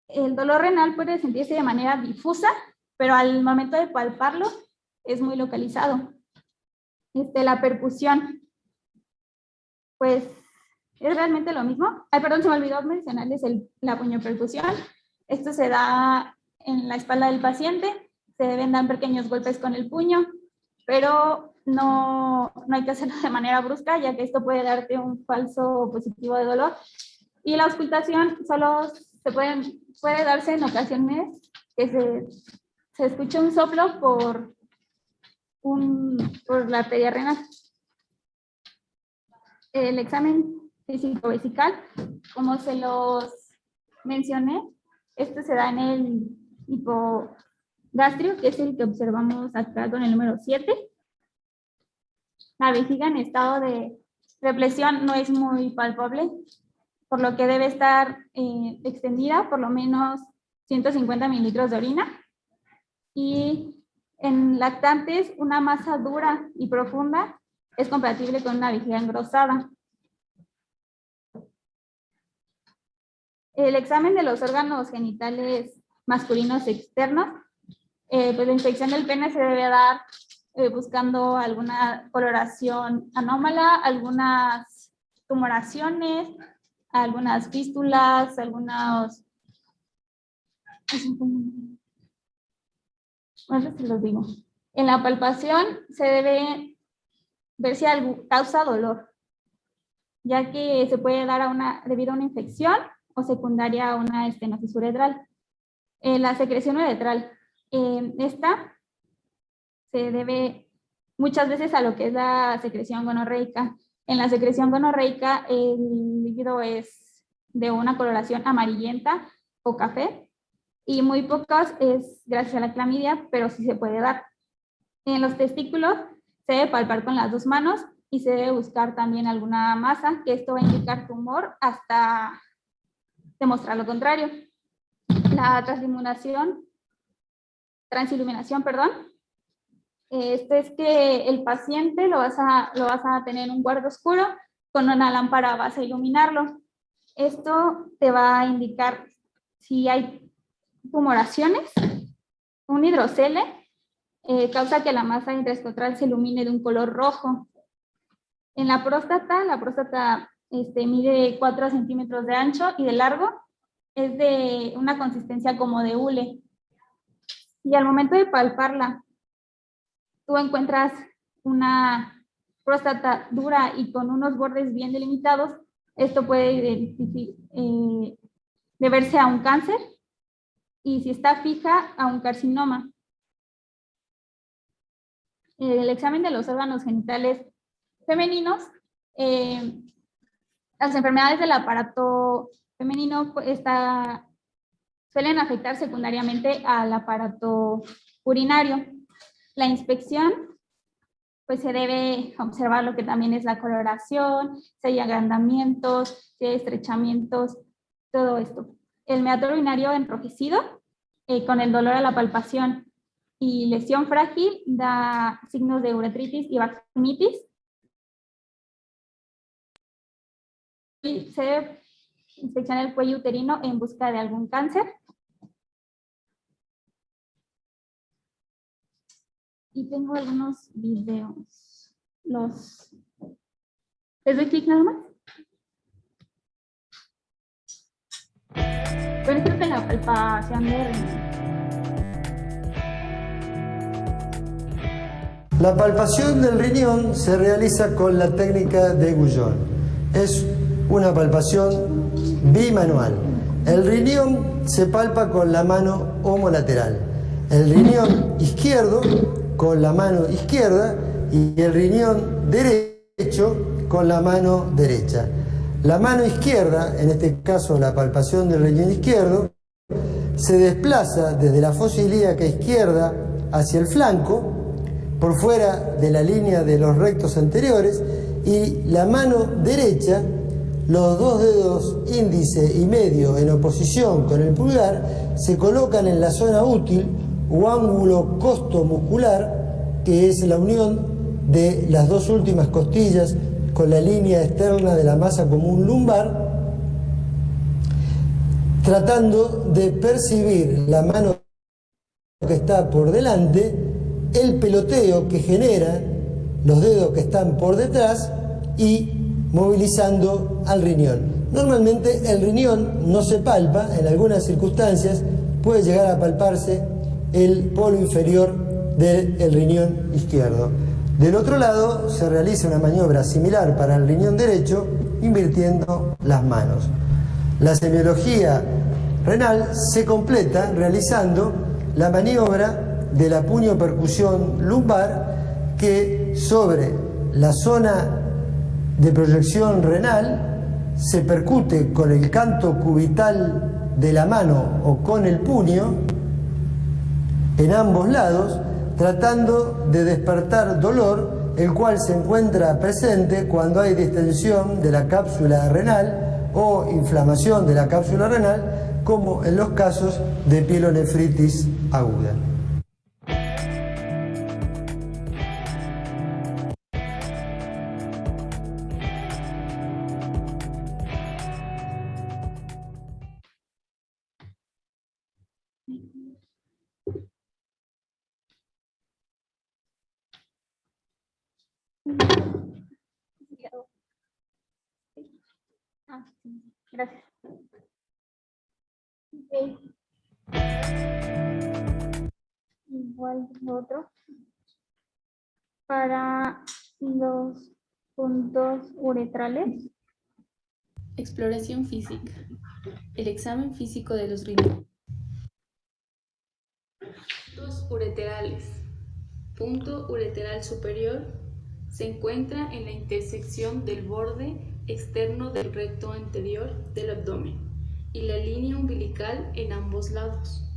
El dolor renal puede sentirse de manera difusa, pero al momento de palparlo es muy localizado. La percusión, pues es realmente lo mismo. Ay, perdón, se me olvidó mencionarles la puñopercusión. Esto se da en la espalda del paciente, se deben dar pequeños golpes con el puño, pero no hay que hacerlo de manera brusca, ya que esto puede darte un falso positivo de dolor. Y la auscultación solo puede darse en ocasiones que se escucha un soplo por la arteria renal. El examen físico-vesical, como se los mencioné, esto se da en el hipogastrio, que es el que observamos acá con el número 7. La vejiga en estado de represión no es muy palpable, por lo que debe estar extendida por lo menos 150 mililitros de orina. Y en lactantes, una masa dura y profunda es compatible con una vejiga engrosada. El examen de los órganos genitales masculinos externos, pues la inspección del pene se debe dar buscando alguna coloración anómala, algunas tumoraciones, algunas fístulas, algunos... Bueno, se los digo. En la palpación se debe ver si algo causa dolor, ya que se puede dar debido a una infección o secundaria a una estenosis uretral. La secreción uretral, esta se debe muchas veces a lo que es la secreción gonorreica. En la secreción gonorreica el líquido es de una coloración amarillenta o café, y muy pocas es gracias a la clamidia, pero sí se puede dar. En los testículos se debe palpar con las dos manos y se debe buscar también alguna masa, que esto va a indicar tumor hasta demostrar lo contrario. La transiluminación, esto es que el paciente lo vas a tener en un cuarto oscuro, con una lámpara vas a iluminarlo. Esto te va a indicar si hay tumoraciones. Un hidrocele causa que la masa intraescrotal se ilumine de un color rojo. En la próstata mide 4 centímetros de ancho y de largo, es de una consistencia como de hule. Y al momento de palparla, tú encuentras una próstata dura y con unos bordes bien delimitados. Esto puede deberse a un cáncer, y si está fija, a un carcinoma. El examen de los órganos genitales femeninos, las enfermedades del aparato femenino suelen afectar secundariamente al aparato urinario. La inspección pues se debe observar lo que también es la coloración, si hay agrandamientos, si hay estrechamientos, todo esto. El meato urinario enrojecido, con el dolor a la palpación y lesión frágil, da signos de uretritis y vaginitis. Y se debe inspeccionar el cuello uterino en busca de algún cáncer. Y tengo algunos videos. ¿Les doy clic nada más? Pero esto es de la palpación de riñón. La palpación del riñón se realiza con la técnica de Guyon. Es una palpación bimanual. El riñón se palpa con la mano homolateral. El riñón izquierdo con la mano izquierda y el riñón derecho con la mano derecha. La mano izquierda, en este caso la palpación del riñón izquierdo, se desplaza desde la fosa ilíaca izquierda hacia el flanco, por fuera de la línea de los rectos anteriores, y la mano derecha, los dos dedos índice y medio en oposición con el pulgar, se colocan en la zona útil o ángulo costomuscular, que es la unión de las dos últimas costillas con la línea externa de la masa común lumbar, tratando de percibir la mano que está por delante, el peloteo que genera los dedos que están por detrás y movilizando al riñón. Normalmente el riñón no se palpa, en algunas circunstancias puede llegar a palparse el polo inferior del riñón izquierdo. Del otro lado se realiza una maniobra similar para el riñón derecho, invirtiendo las manos. La semiología renal se completa realizando la maniobra de la punio-percusión lumbar, que sobre la zona de proyección renal se percute con el canto cubital de la mano o con el puño en ambos lados, tratando de despertar dolor, el cual se encuentra presente cuando hay distensión de la cápsula renal o inflamación de la cápsula renal, como en los casos de pielonefritis aguda. Gracias. Igual otro. Para los puntos uretrales. Exploración física. El examen físico de los riñones. Puntos ureterales. Punto ureteral superior se encuentra en la intersección del borde externo del recto anterior del abdomen y la línea umbilical en ambos lados.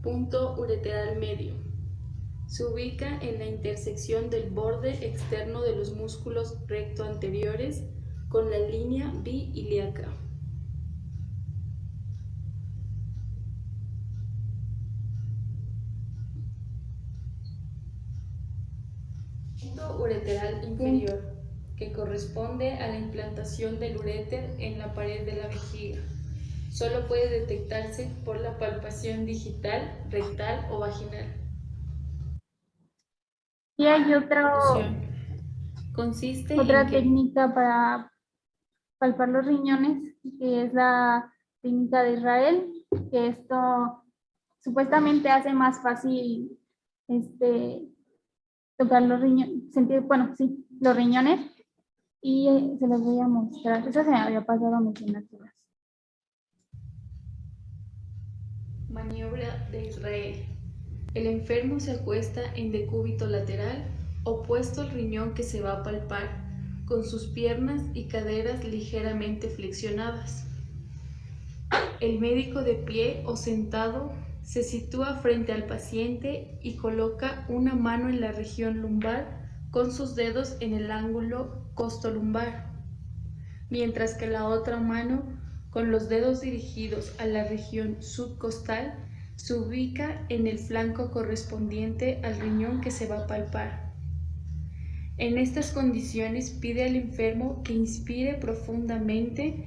Punto ureteral medio. Se ubica en la intersección del borde externo de los músculos recto anteriores con la línea biilíaca. Punto ureteral inferior, que corresponde a la implantación del uréter en la pared de la vejiga. Solo puede detectarse por la palpación digital, rectal o vaginal. Y hay otra técnica para palpar los riñones, que es la técnica de Israel, que esto supuestamente hace más fácil tocar los riñones, sentir, bueno, sí, los riñones, y se los voy a mostrar. Eso se me había pasado a mencionárselas. Maniobra de Israel. El enfermo se acuesta en decúbito lateral, opuesto al riñón que se va a palpar, con sus piernas y caderas ligeramente flexionadas. El médico de pie o sentado se sitúa frente al paciente y coloca una mano en la región lumbar con sus dedos en el ángulo costolumbar, mientras que la otra mano, con los dedos dirigidos a la región subcostal, se ubica en el flanco correspondiente al riñón que se va a palpar. En estas condiciones pide al enfermo que inspire profundamente,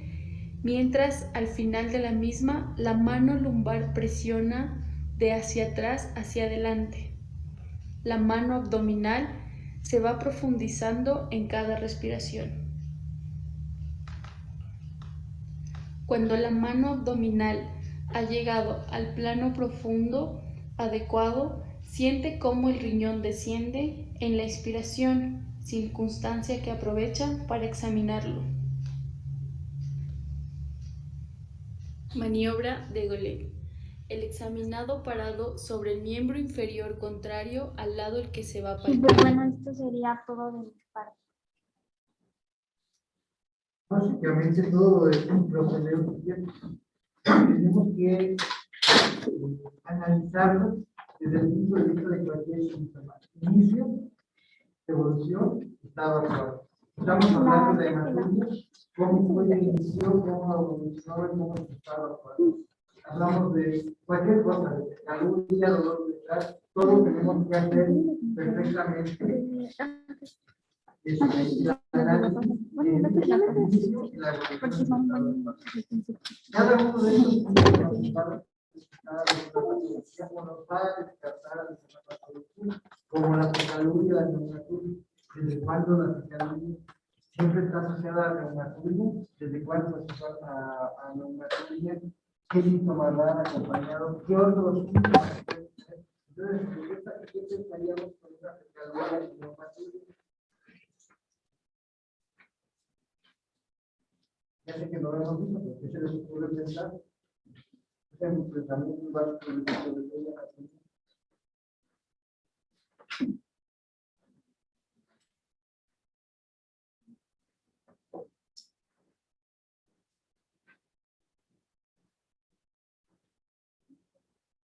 mientras al final de la misma la mano lumbar presiona de hacia atrás hacia adelante. La mano abdominal se va profundizando en cada respiración. Cuando la mano abdominal ha llegado al plano profundo adecuado, siente cómo el riñón desciende en la inspiración, circunstancia que aprovecha para examinarlo. Maniobra de Golé. El examinado parado sobre el miembro inferior contrario al lado el que se va a palpar. Bueno, esto sería todo de mi parte. Básicamente todo es un proceso que tenemos que analizarlo desde el punto de vista de cualquier síntoma. Inicio, evolución, estado actual. Estamos hablando de hematurias, cómo fue el inicio, cómo evolucionó y cómo es el estado actual. Hablamos de cualquier cosa, de salud, dolor de tal, todo tenemos que hacer perfectamente. Cada uno de estos nos va a descartar como la picadura, la neumaturia, desde cuándo la picadura siempre está asociada a la neumaturia, desde cuándo se asociada a neumaturia, qué síntomas van acompañados, qué otros síntomas. Entonces, ¿qué estaríamos con una picadura y neumaturia? Ya sé que no lo hemos visto, pero ¿qué se les ocurre pensar? Ese es mi pensamiento básico de la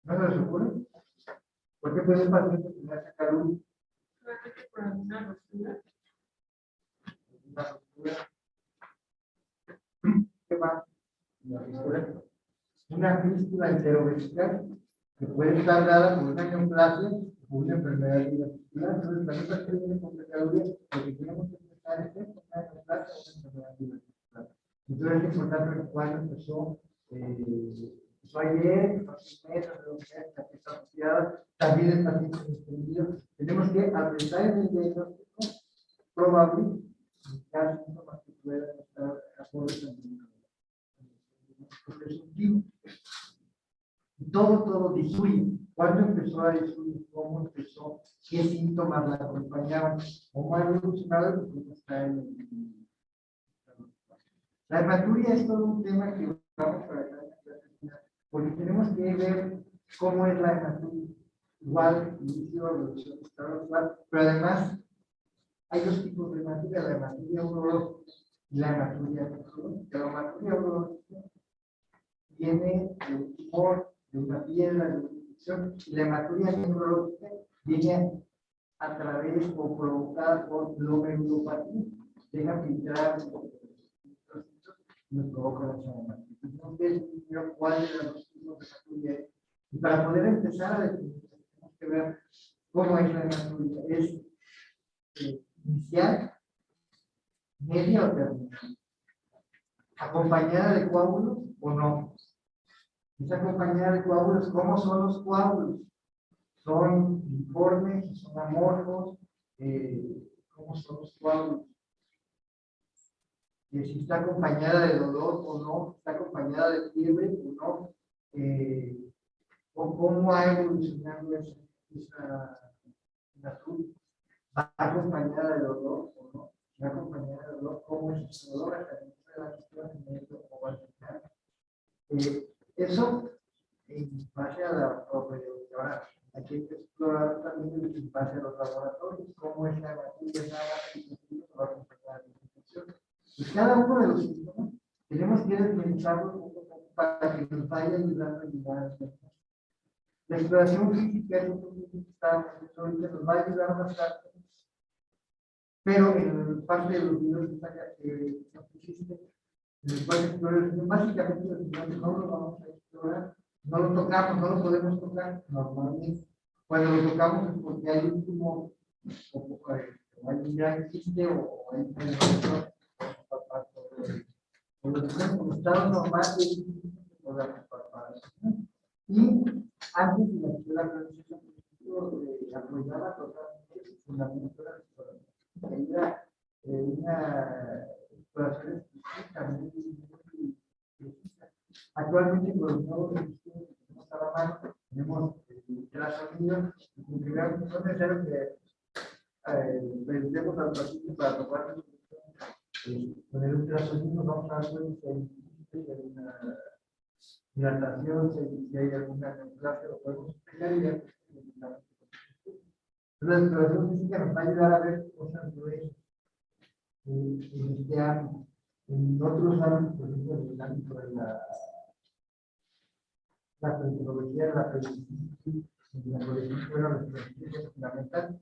¿no se les ocurre? ¿Por qué puede un paciente tener sacar un? Por una ruptura. Una ruptura. ¿Qué más? Una fístula enterovesical que puede estar dada por una neoplasia o una enfermedad vesicular. Entonces, la misma que viene con pecadura, lo que tenemos que empezar es una neoplasia o una enfermedad vesicular. Entonces, es importante cuándo empezó ayer, hace un mes, hace 2 meses, la que está asociada, también el paciente suspendido. Tenemos que apretar en el diagnóstico probable buscar síntomas que puedan estar acordes al presuntivo. Y todo disminuye. ¿Cuándo empezó a disminuir? ¿Cómo empezó? ¿Qué síntomas la acompañaban? ¿Cómo ha evolucionado? Pues está en el... La hematuria es todo un tema que vamos a ver, porque tenemos que ver cómo es la hematuria. Igual, inicio, evolución, estado actual, pero además hay 2 tipos de hematuria, la hematuria urológica y la hematuria oncológica. La hematuria urológica viene de un tumor, de una piedra, de una infección, y la hematuria neurológica viene a través o provocada por glomerulopatía. Deja filtrar y nos provoca la hematuria. Entonces, ¿cuál es la tipos de hematuria? Y para poder empezar a definir, tenemos que ver cómo es la hematuria. Es inicial, media o terminal. ¿Acompañada de coágulos o no? ¿Es acompañada de coágulos? ¿Cómo son los coágulos? ¿Son uniformes? ¿Son amorfos? ¿Cómo son los coágulos? Si está acompañada de dolor o no, está acompañada de fiebre o no, o cómo ha evolucionado esa salud. ¿Va acompañada de dolor o no? ¿Va acompañada de dolor? ¿Cómo es ese dolor? Hasta que no se da o al final. Eso en base a la propedéutica. Ahora, hay que explorar también en base a los laboratorios, cómo es la hematuria, va a acompañar la infección. Y cada uno de los síntomas tenemos que desmenuzarlo poco a poco para que nos vaya ayudando a llegar a la exploración física es otro punto que está ahorita, nos va a ayudar bastante, pero en parte de los videos que no pusiste, en el cual exploración, básicamente los videos no lo vamos a explorar, no lo tocamos, no lo podemos tocar normalmente. Cuando lo tocamos es porque hay un tumor, o hay ya existe, o hay un error, o lo tenemos como estado normal de la palpar. Y antes de la pronunciación, apoyaba totalmente el fundamento de la exploración. Era una exploración específica, muy precisa. Actualmente, con los nuevos estudios que tenemos a la mano, tenemos ultrasonido, en primer lugar, no es necesario que vendemos al paciente para tomar con el ultrasonido, vamos a ver si hay una dilatación, si hay alguna neoplasia, lo podemos explicar y ya. La exploración física nos va a ayudar a ver cosas nuevas en este ámbito. En otros ámbitos, por ejemplo, en el ámbito de la tecnología, la predicción, la predicción, bueno, la exploración es fundamental.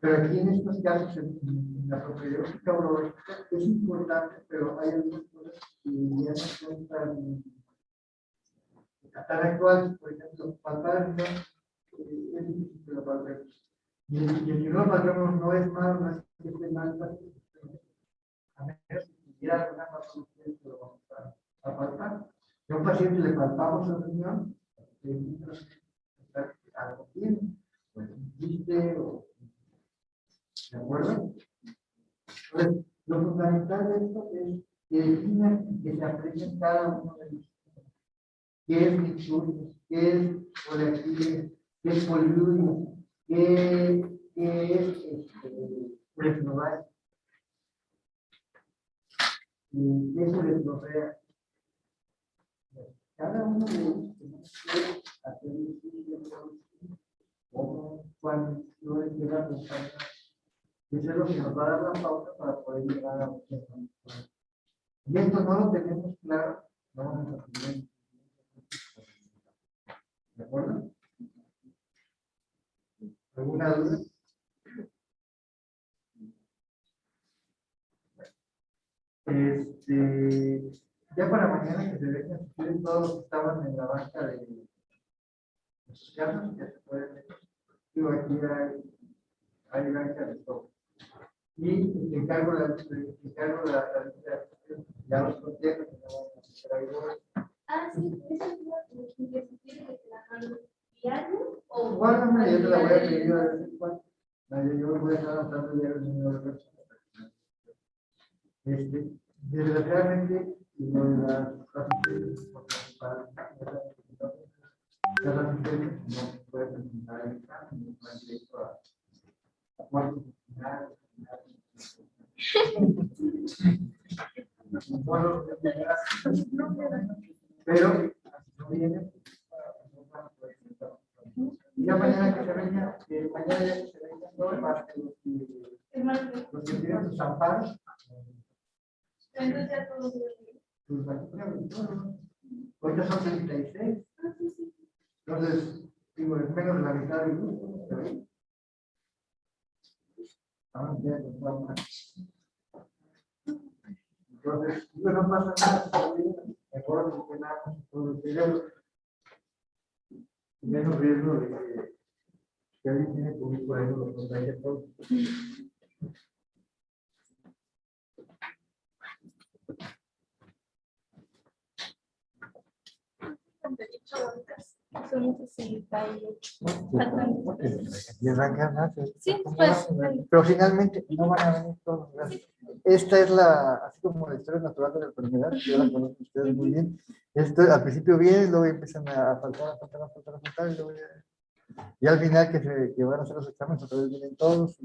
Pero aquí en estos casos, en la propedéutica urológica, es importante, pero hay algunas cosas que ya no son tan actuales. Por ejemplo, palpar es difícil que lo palpemos. Y el que no lo palpemos no es malo, no es que esté mal, a menos que tuviera alguna patología que lo vamos a palpar. Si a un paciente le palpamos el riñón, algo tiene, pues existe o. ¿De acuerdo? Entonces, lo fundamental de esto es que definan y que se aprecien cada uno de ellos. ¿Qué es mixuria? ¿Qué es oleaquiles? ¿Qué es poliuria? ¿Qué es presnoval? ¿Y qué es uretrofea? Cada uno de ellos tenemos que hacer un estudio o cuando no les llega a pensar. Eso es lo que nos va a dar la pauta para poder llegar a muchas cosas. Y esto no lo tenemos claro, vamos a tener. ¿De acuerdo? ¿Alguna duda? Ya para mañana que se dejen suscribir todos los que estaban en la banca de sus casos, ya se pueden ver. Digo, aquí hay banca de todo. Y te encargo ya los contextos que no vamos a hacer ahí. Sí, eso es lo que se tiene que trabajar diario o. Guárdame, yo te la voy a pedir a ver cuál. Yo voy a estar anotando el diario de número de personas. Desgraciadamente, lo de las asistencias, cada asistente no puede presentar el examen, no puede directo a cuarto final. Bueno, pero no viene. Ya mañana que se venga, mañana ya que se venga todo, más que los que tienen sus amparos. Entonces ya todos ahorita son 36. Entonces, digo, es menos de la mitad del grupo. Entonces, no pasa nada, mejor que nada, todo el cerebro. Menos riesgo de que alguien tiene COVID por ahí, no lo contagia todo. son 68. Y arrancan más. Sí, pues. Pero finalmente no van a venir todos. Esta es así como la historia natural de la enfermedad, yo la conozco ustedes muy bien. Esto al principio viene, luego empiezan a faltar, y luego y al final que van a hacer los exámenes, otra vez vienen todos.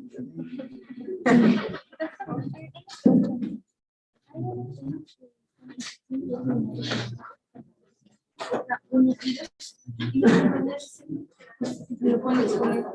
Lo pones con el